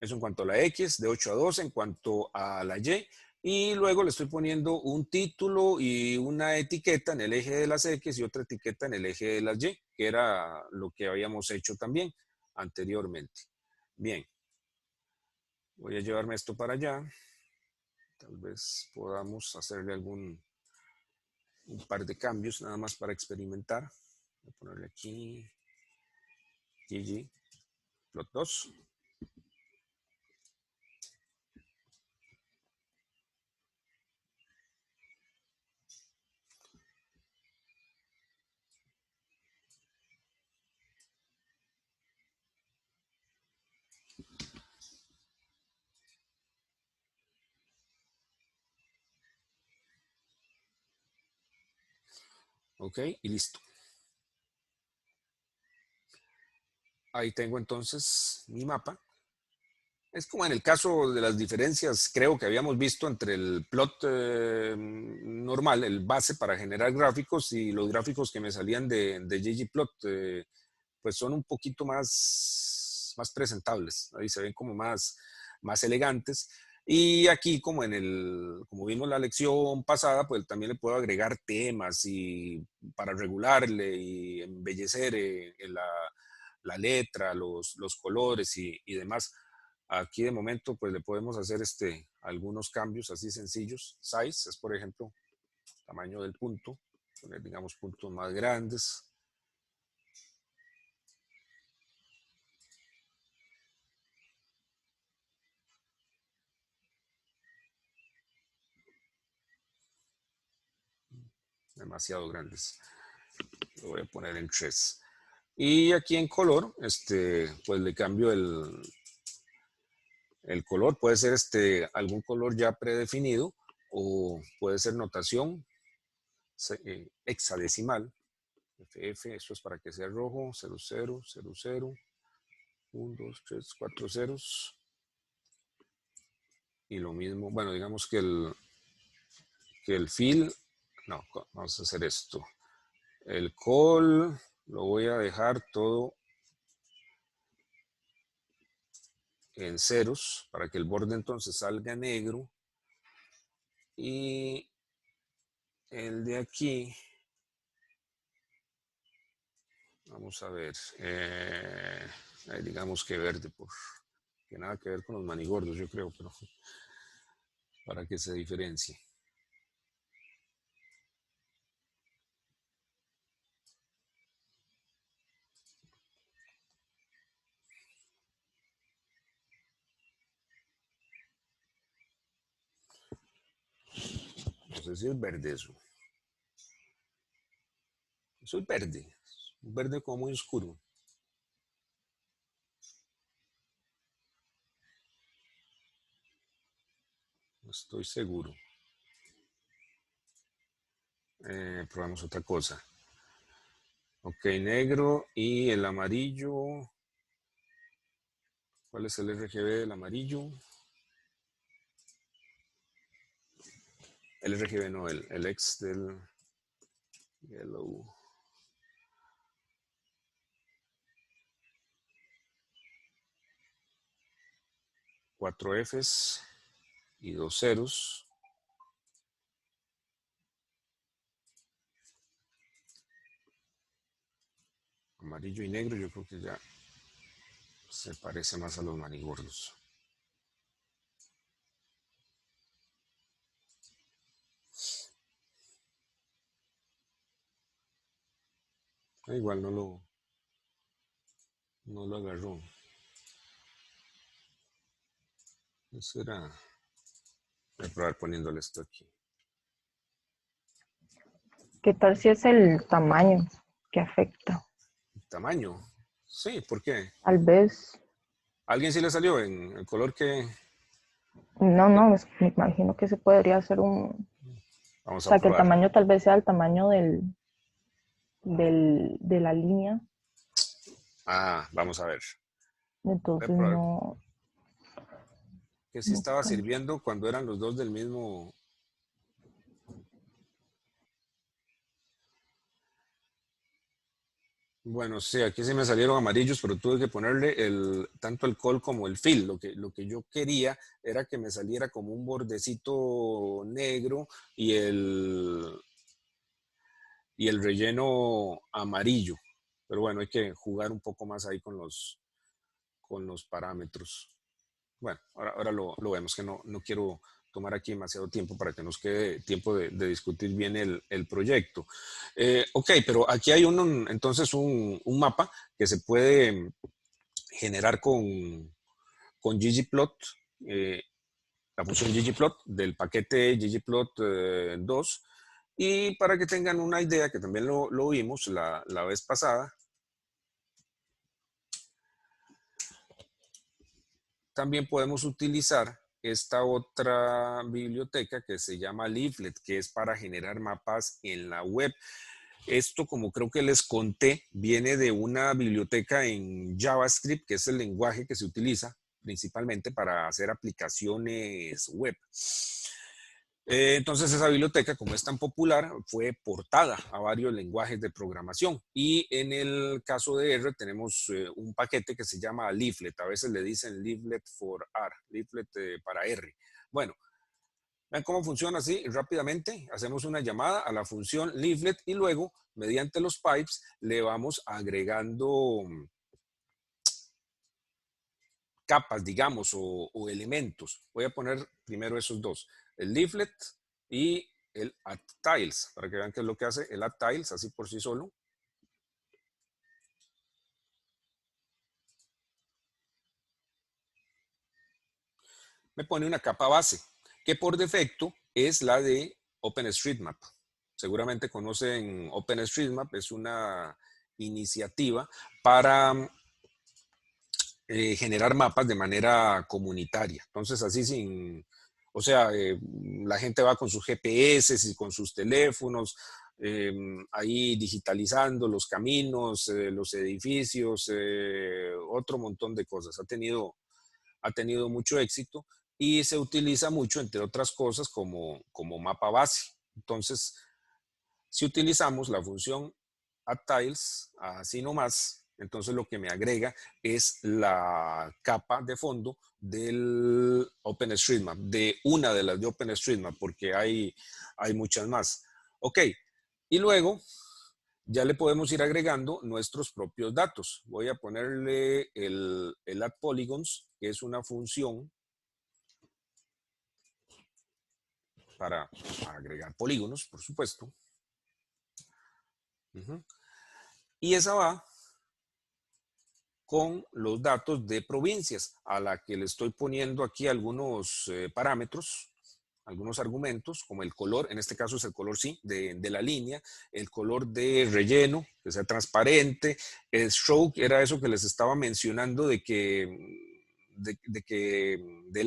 Eso en cuanto a la X, de 8 a 12, en cuanto a la Y. Y luego le estoy poniendo un título y una etiqueta en el eje de las X y otra etiqueta en el eje de las Y, que era lo que habíamos hecho también anteriormente. Bien. Voy a llevarme esto para allá. Tal vez podamos hacerle un par de cambios nada más para experimentar. Voy a ponerle aquí ggplot2. Ok, y listo. Ahí tengo entonces mi mapa. Es como en el caso de las diferencias, creo que habíamos visto entre el plot normal, el base para generar gráficos, y los gráficos que me salían de ggplot, pues son un poquito más presentables. Ahí se ven como más elegantes. Y aquí, como como vimos la lección pasada, pues también le puedo agregar temas y para regularle y embellecer la letra, los colores y demás. Aquí de momento pues le podemos hacer algunos cambios así sencillos. Size es, por ejemplo, tamaño del punto. Poner, digamos, puntos más grandes. Demasiado grandes. Lo voy a poner en 3. Y aquí en color, pues le cambio el color. Puede ser algún color ya predefinido o puede ser notación hexadecimal. FF, esto es para que sea rojo. 00, 00, 1, 2, 3, 4 ceros. Y lo mismo, bueno, digamos que el fill, no, vamos a hacer esto. El call lo voy a dejar todo en ceros para que el borde entonces salga negro. Y el de aquí, vamos a ver, digamos que verde, que nada que ver con los manigordos, yo creo, pero para que se diferencie. No sé si es verde eso. Eso es verde. Un verde como muy oscuro. No estoy seguro. Probamos otra cosa. Ok, negro y el amarillo. ¿Cuál es el RGB del amarillo? El RGB no, el X del yellow. Cuatro Fs y 2 ceros. Amarillo y negro, yo creo que ya se parece más a los manigordos. Igual no lo agarró. Eso era. Voy a probar poniéndole esto aquí. ¿Qué tal si es el tamaño que afecta? ¿Tamaño? Sí, ¿por qué? Tal vez, ¿A alguien sí le salió en el color que...? no, me imagino que se podría hacer o Vamos a sea, que el probar. tamaño tal vez sea el tamaño de la línea, Ah, vamos a ver. Voy a entonces probar no, que sí no estaba creo. sirviendo cuando eran los dos del mismo. Bueno, sí, aquí sí me salieron amarillos, pero tuve que ponerle tanto el col como el fill. Lo que yo quería era que me saliera como un bordecito negro y el relleno amarillo. Pero bueno, hay que jugar un poco más ahí con los parámetros. Bueno, ahora lo vemos, que no quiero tomar aquí demasiado tiempo para que nos quede tiempo de discutir bien el proyecto. Ok, pero aquí hay entonces un mapa que se puede generar con ggplot, la función ggplot del paquete ggplot 2. Y para que tengan una idea, que también lo vimos la vez pasada, también podemos utilizar esta otra biblioteca que se llama Leaflet, que es para generar mapas en la web. Esto, como creo que les conté, viene de una biblioteca en JavaScript, que es el lenguaje que se utiliza principalmente para hacer aplicaciones web. Entonces esa biblioteca, como es tan popular, fue portada a varios lenguajes de programación. Y en el caso de R tenemos un paquete que se llama Leaflet. A veces le dicen Leaflet for R, Leaflet para R. Bueno, vean cómo funciona así rápidamente. Hacemos una llamada a la función Leaflet y luego, mediante los pipes, le vamos agregando capas, digamos, o elementos. Voy a poner primero esos dos, el leaflet y el add tiles, para que vean qué es lo que hace el add tiles, así por sí solo. Me pone una capa base, que por defecto es la de OpenStreetMap. Seguramente conocen OpenStreetMap, es una iniciativa para generar mapas de manera comunitaria. Entonces, así sin, o sea, la gente va con sus GPS y con sus teléfonos, ahí digitalizando los caminos, los edificios, otro montón de cosas. Ha tenido mucho éxito y se utiliza mucho, entre otras cosas, como mapa base. Entonces, si utilizamos la función addTiles, así nomás, entonces lo que me agrega es la capa de fondo del OpenStreetMap, de una de las de OpenStreetMap, porque hay muchas más. Ok, y luego ya le podemos ir agregando nuestros propios datos. Voy a ponerle el addPolygons, que es una función para agregar polígonos, por supuesto. Y esa va con los datos de provincias, a la que le estoy poniendo aquí algunos parámetros, algunos argumentos, como el color, en este caso es el color sí, de la línea, el color de relleno, que sea transparente, el stroke era eso que les estaba mencionando del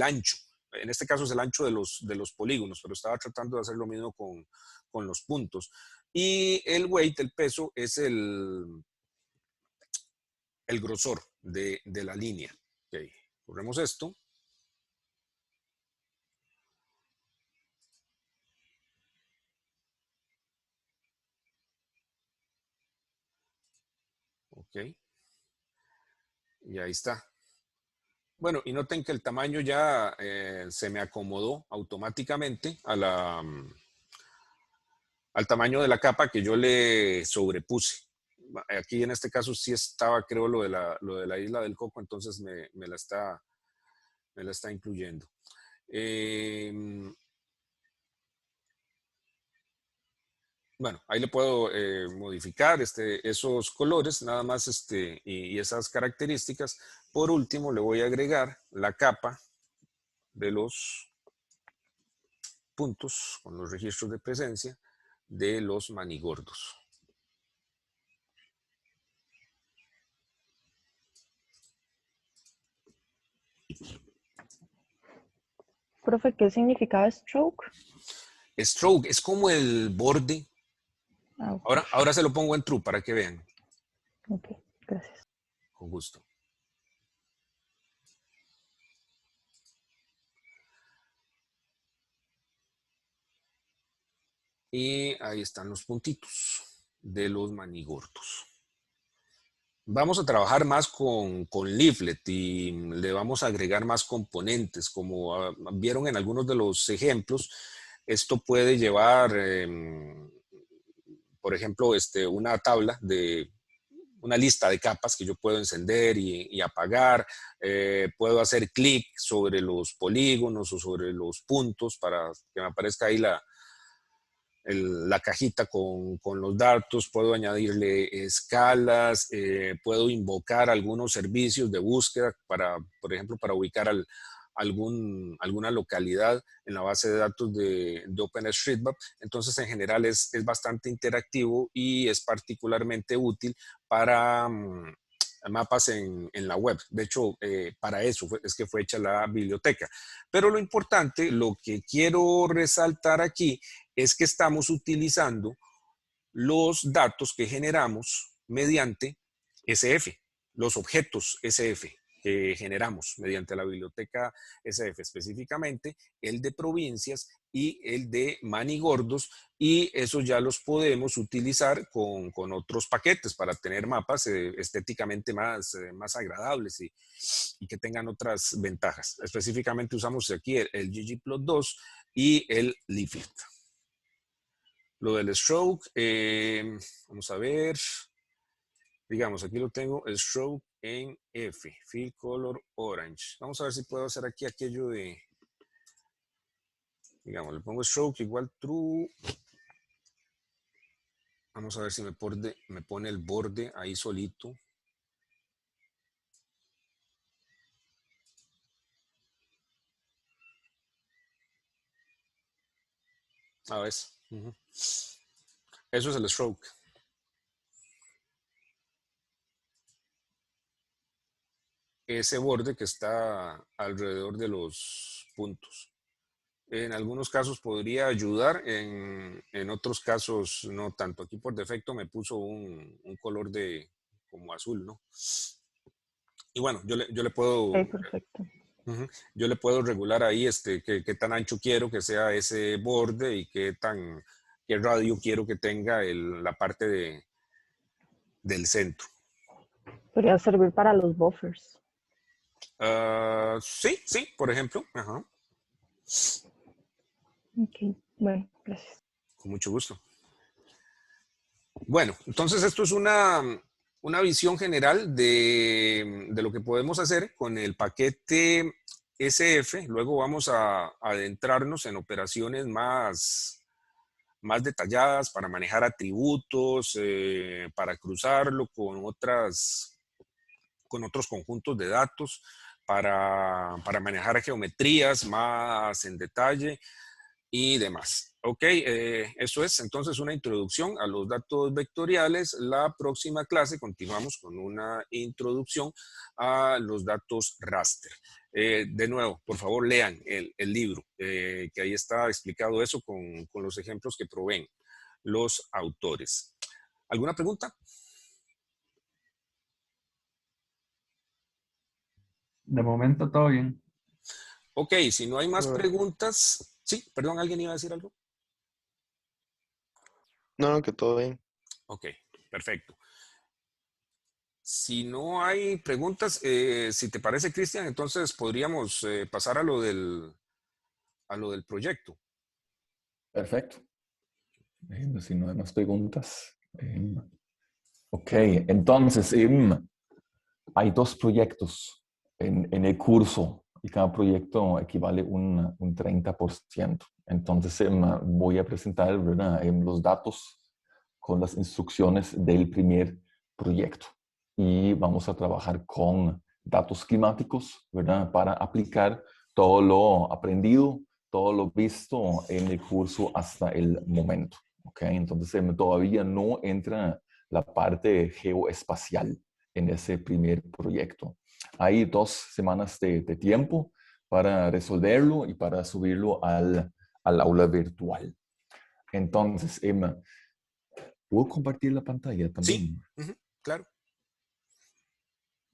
ancho. En este caso es el ancho de los polígonos, pero estaba tratando de hacer lo mismo con los puntos. Y el weight, el peso, es el grosor de la línea. Okay. Corremos esto. Ok. Y ahí está. Bueno, y noten que el tamaño ya se me acomodó automáticamente al tamaño de la capa que yo le sobrepuse. Aquí en este caso sí estaba, creo, lo de la isla del Coco, entonces me la está incluyendo. Bueno, ahí le puedo modificar esos colores, nada más y esas características. Por último, le voy a agregar la capa de los puntos con los registros de presencia de los manigordos. Profe, ¿qué significaba stroke? Stroke es como el borde. Ah, okay. Ahora se lo pongo en true para que vean. Ok, gracias. Con gusto. Y ahí están los puntitos de los manigordos. Vamos a trabajar más con Leaflet y le vamos a agregar más componentes. Como vieron en algunos de los ejemplos, esto puede llevar, por ejemplo, una tabla de una lista de capas que yo puedo encender y apagar. Puedo hacer clic sobre los polígonos o sobre los puntos para que me aparezca ahí la cajita con los datos. Puedo añadirle escalas, puedo invocar algunos servicios de búsqueda por ejemplo, para ubicar alguna localidad en la base de datos de OpenStreetMap. Entonces, en general es bastante interactivo y es particularmente útil para mapas en la web. De hecho, para eso es que fue hecha la biblioteca. Pero lo importante, lo que quiero resaltar aquí, es que estamos utilizando los datos que generamos mediante SF, los objetos SF que generamos mediante la biblioteca SF, específicamente el de provincias y el de manigordos, y eso ya los podemos utilizar con otros paquetes para tener mapas estéticamente más agradables y que tengan otras ventajas. Específicamente usamos aquí el ggplot2 y el Leaflet. Lo del stroke, vamos a ver, digamos, aquí lo tengo, el stroke en F, fill color orange. Vamos a ver si puedo hacer aquí aquello de, digamos, le pongo stroke igual true. Vamos a ver si me pone el borde ahí solito. A ver. Eso es el stroke. Ese borde que está alrededor de los puntos. En algunos casos podría ayudar, en otros casos no tanto. Aquí por defecto me puso un color de como azul, ¿no? Y bueno, yo le puedo... Ok, perfecto. Yo le puedo regular ahí qué tan ancho quiero que sea ese borde y qué radio quiero que tenga la parte del centro. Podría servir para los buffers. Sí, por ejemplo. Ajá. Ok, bueno, gracias. Con mucho gusto. Bueno, entonces esto es una visión general de lo que podemos hacer con el paquete SF. Luego vamos a adentrarnos en operaciones más detalladas para manejar atributos, para cruzarlo con otros conjuntos de datos, para manejar geometrías más en detalle y demás. Ok, eso es entonces una introducción a los datos vectoriales. La próxima clase continuamos con una introducción a los datos raster. De nuevo, por favor, lean el libro, que ahí está explicado eso con los ejemplos que proveen los autores. ¿Alguna pregunta? De momento todo bien. Ok, si no hay más preguntas... Sí, perdón, ¿alguien iba a decir algo? No, que todo bien. Ok, perfecto. Si no hay preguntas, si te parece, Cristian, entonces podríamos pasar a lo del proyecto. Perfecto. Si no hay más preguntas. Ok, entonces hay 2 proyectos en el curso y cada proyecto equivale un 30%. Entonces voy a presentar, ¿verdad?, los datos con las instrucciones del primer proyecto. Y vamos a trabajar con datos climáticos, ¿verdad?, para aplicar todo lo aprendido, todo lo visto en el curso hasta el momento. ¿Ok? Entonces todavía no entra la parte geoespacial en ese primer proyecto. Hay 2 semanas de tiempo para resolverlo y para subirlo al aula virtual. Entonces, ¿puedo compartir la pantalla también? Sí, claro.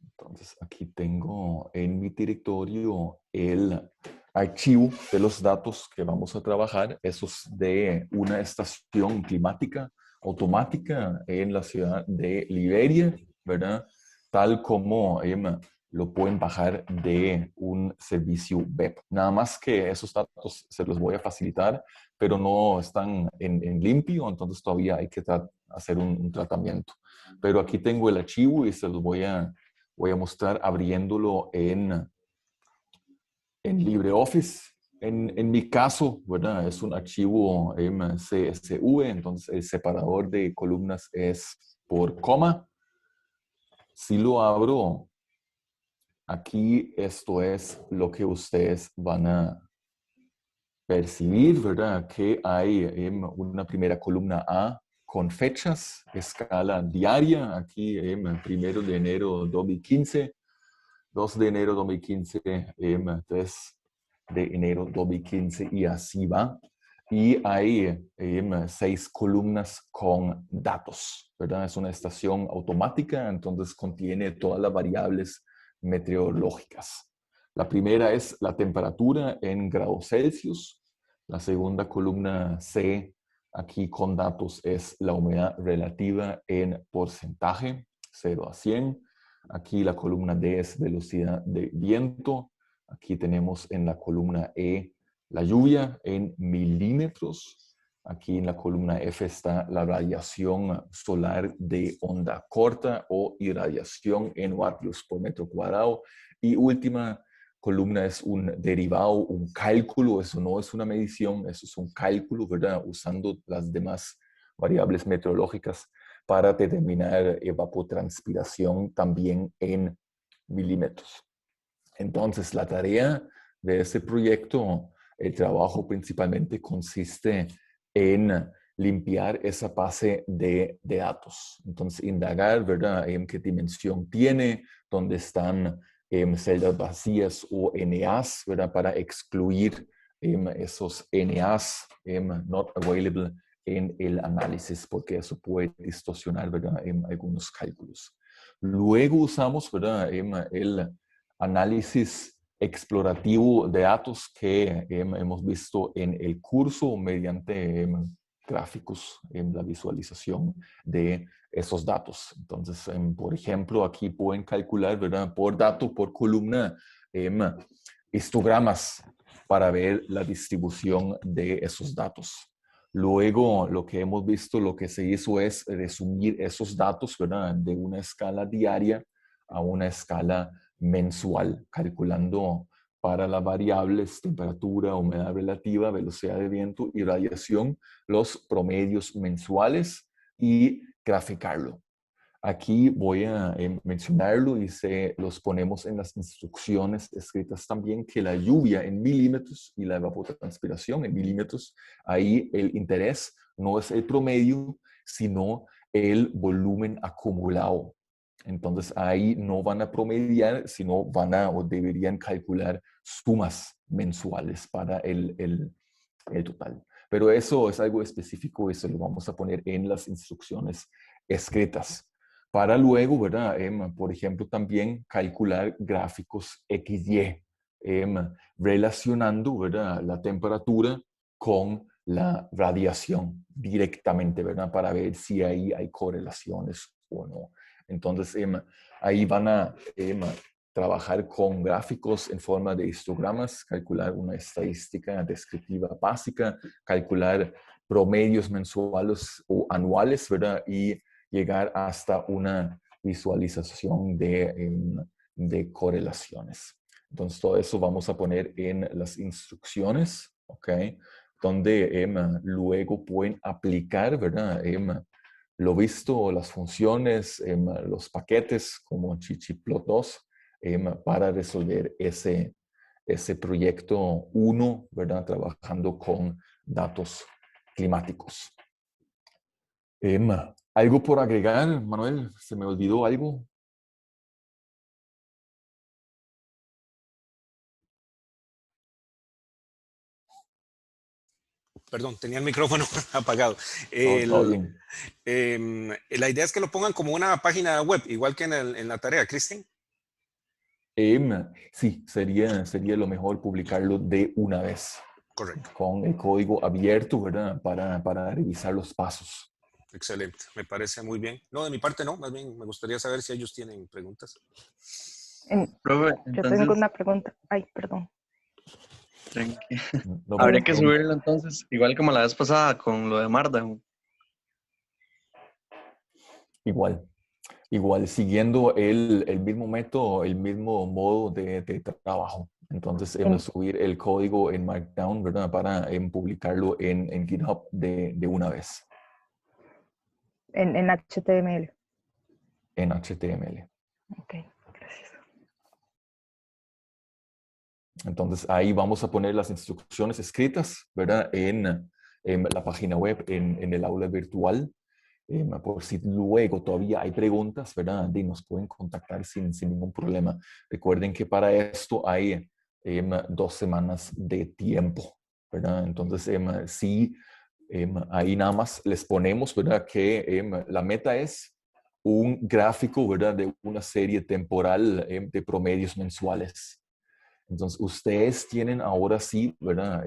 Entonces, aquí tengo en mi directorio el archivo de los datos que vamos a trabajar. Esos de una estación climática automática en la ciudad de Liberia, ¿verdad? Tal como lo pueden bajar de un servicio web. Nada más que esos datos se los voy a facilitar, pero no están en limpio, entonces todavía hay que hacer un tratamiento. Pero aquí tengo el archivo y se los voy a mostrar abriéndolo en LibreOffice. En mi caso, ¿verdad?, es un archivo CSV, entonces el separador de columnas es por coma. Si lo abro, aquí esto es lo que ustedes van a percibir, ¿verdad?, que hay una primera columna A con fechas, escala diaria, aquí 1 de enero 2015, 2 de enero 2015, 3 de enero 2015 y así va. y hay 6 columnas con datos, ¿verdad? Es una estación automática, entonces contiene todas las variables meteorológicas. La primera es la temperatura en grados Celsius. La segunda columna C, aquí con datos, es la humedad relativa en porcentaje, 0 a 100. Aquí la columna D es velocidad de viento. Aquí tenemos en la columna E la lluvia en milímetros. Aquí en la columna F está la radiación solar de onda corta o irradiación en vatios por metro cuadrado. Y última columna es un derivado, un cálculo. Eso no es una medición, eso es un cálculo, ¿verdad? Usando las demás variables meteorológicas para determinar evapotranspiración también en milímetros. Entonces, la tarea de ese proyecto, el trabajo principalmente consiste en limpiar esa base de datos. Entonces, indagar, ¿verdad?, en qué dimensión tiene, dónde están celdas vacías o NAs, ¿verdad?, para excluir esos NAs, not available, en el análisis, porque eso puede distorsionar, ¿verdad?, algunos cálculos. Luego usamos, ¿verdad?, el análisis explorativo de datos que hemos visto en el curso mediante gráficos en la visualización de esos datos. Entonces, por ejemplo, aquí pueden calcular, ¿verdad?, por dato, por columna, histogramas para ver la distribución de esos datos. Luego, lo que hemos visto, lo que se hizo es resumir esos datos, ¿verdad?, de una escala diaria a una escala mensual, calculando para las variables temperatura, humedad relativa, velocidad de viento y radiación, los promedios mensuales y graficarlo. Aquí voy a mencionarlo y los ponemos en las instrucciones escritas también, que la lluvia en milímetros y la evapotranspiración en milímetros, ahí el interés no es el promedio, sino el volumen acumulado. Entonces ahí no van a promediar, sino van a o deberían calcular sumas mensuales para el total. Pero eso es algo específico y se lo vamos a poner en las instrucciones escritas. Para luego, ¿verdad?, por ejemplo, también calcular gráficos XY, relacionando, ¿verdad?, la temperatura con la radiación directamente, ¿verdad?, para ver si ahí hay correlaciones o no. Entonces, ahí van a trabajar con gráficos en forma de histogramas, calcular una estadística descriptiva básica, calcular promedios mensuales o anuales, ¿verdad?, y llegar hasta una visualización de correlaciones. Entonces, todo eso vamos a poner en las instrucciones, ¿ok?, donde luego pueden aplicar, ¿verdad?, lo visto, las funciones, los paquetes como ggplot2 para resolver ese proyecto 1, ¿verdad?, trabajando con datos climáticos. ¿Algo por agregar, Manuel? ¿Se me olvidó algo? Perdón, tenía el micrófono apagado. Todo bien. La idea es que lo pongan como una página web, igual que en la tarea, Cristian. Sí, sería lo mejor publicarlo de una vez. Correcto. Con el código abierto, ¿verdad?, para revisar los pasos. Excelente, me parece muy bien. No, de mi parte no, más bien me gustaría saber si ellos tienen preguntas. Profe, Yo entonces, tengo una pregunta. Ay, perdón. No, habría que no. subirlo entonces, igual como la vez pasada con lo de Marda. Igual, siguiendo el mismo método, el mismo modo de trabajo. Entonces, subir el código en Markdown, ¿verdad?, para publicarlo en GitHub de una vez. En HTML. En HTML. Ok, gracias. Entonces, ahí vamos a poner las instrucciones escritas, ¿verdad?, en la página web, en el aula virtual. Por si luego todavía hay preguntas, ¿verdad?, nos pueden contactar sin ningún problema. Recuerden que para esto hay 2 semanas de tiempo. ¿verdad? Entonces, sí, ahí nada más les ponemos, ¿verdad? Que la meta es un gráfico, ¿verdad? De una serie temporal de promedios mensuales. Entonces, ustedes tienen ahora sí, ¿verdad?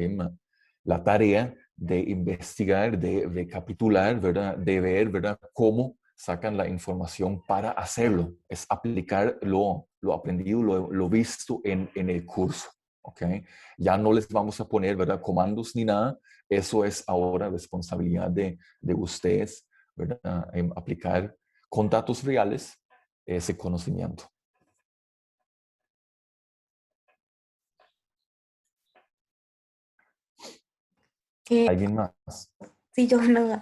La tarea de investigar, de recapitular, ¿verdad? De ver, ¿verdad? Cómo sacan la información para hacerlo. Es aplicar lo aprendido, lo visto en el curso, ¿ok? Ya no les vamos a poner, ¿verdad? Comandos ni nada. Eso es ahora responsabilidad de ustedes, ¿verdad? Aplicar con datos reales ese conocimiento. ¿Alguien más? Sí, yo no.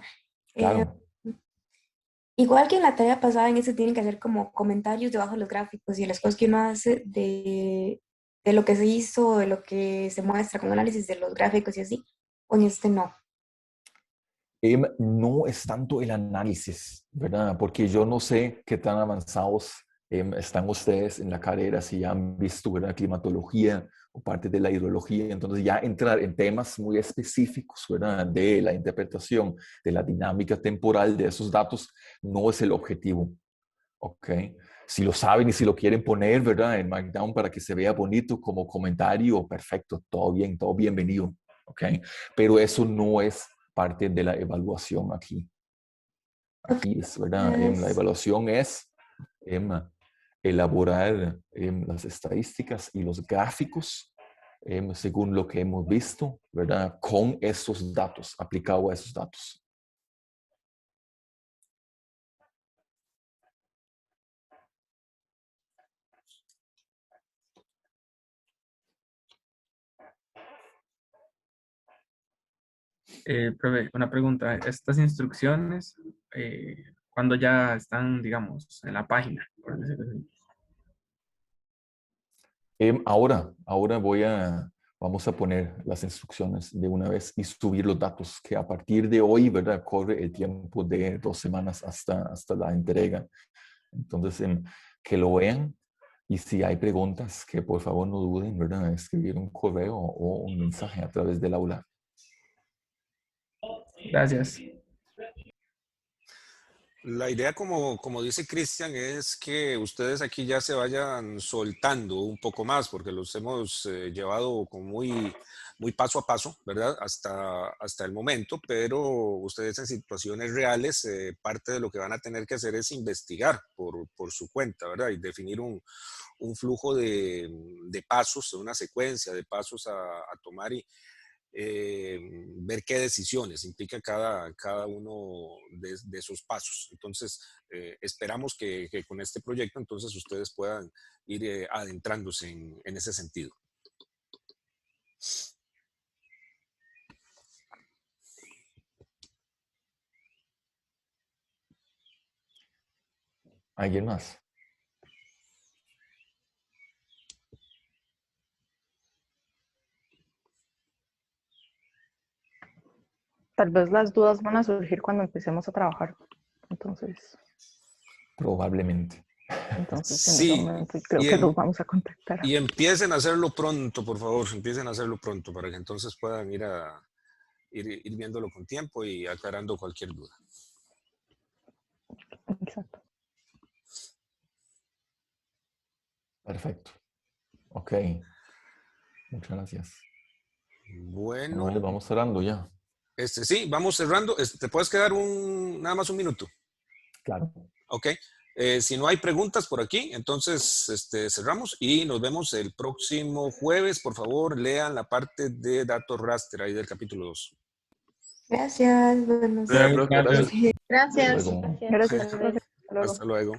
Claro. Igual que en la tarea pasada, en ese tienen que hacer como comentarios debajo de los gráficos y de las cosas que uno hace de lo que se hizo, de lo que se muestra con análisis de los gráficos y así. O en este no. No es tanto el análisis, ¿verdad? Porque yo no sé qué tan avanzados están ustedes en la carrera, si ya han visto, ¿verdad? Climatología o parte de la hidrología. Entonces ya entrar en temas muy específicos, ¿verdad? De la interpretación, de la dinámica temporal de esos datos, no es el objetivo, ¿ok? Si lo saben y si lo quieren poner, ¿verdad? En Markdown para que se vea bonito como comentario, perfecto, todo bien, todo bienvenido, ¿ok? Pero eso no es parte de la evaluación aquí. Aquí es, ¿verdad? La evaluación es elaborar las estadísticas y los gráficos según lo que hemos visto, ¿verdad? Con esos datos, aplicado a esos datos. Profe, una pregunta. Estas instrucciones, cuando ya están, digamos, en la página, por decirlo así. Ahora vamos a poner las instrucciones de una vez y subir los datos, que a partir de hoy, ¿verdad? Corre el tiempo de 2 semanas hasta la entrega. Entonces, que lo vean y si hay preguntas, que por favor no duden, ¿verdad? En escribir un correo o un mensaje a través del aula. Gracias. La idea, como dice Cristian, es que ustedes aquí ya se vayan soltando un poco más, porque los hemos llevado como muy paso a paso, ¿verdad? Hasta el momento, pero ustedes en situaciones reales, parte de lo que van a tener que hacer es investigar por su cuenta, ¿verdad? Y definir un flujo de pasos, una secuencia de pasos a tomar y ver qué decisiones implica cada uno de esos pasos. Entonces, esperamos que con este proyecto entonces ustedes puedan ir adentrándose en ese sentido. ¿Alguien más? Tal vez las dudas van a surgir cuando empecemos a trabajar. Entonces Probablemente. en ese Sí, momento creo que los vamos a contactar. y empiecen a hacerlo pronto, por favor, empiecen a hacerlo pronto para que entonces puedan ir viéndolo con tiempo y aclarando cualquier duda. Exacto. Perfecto. Ok. Muchas gracias. Bueno. Bueno, vamos cerrando ya. Sí, vamos cerrando. ¿Te puedes quedar nada más un minuto? Claro. Ok. Si no hay preguntas por aquí, entonces cerramos y nos vemos el próximo jueves. Por favor, lean la parte de datos raster ahí del capítulo 2. Gracias. Buenos Profe, gracias. Gracias. Luego. Gracias, profe. Hasta luego. Hasta luego.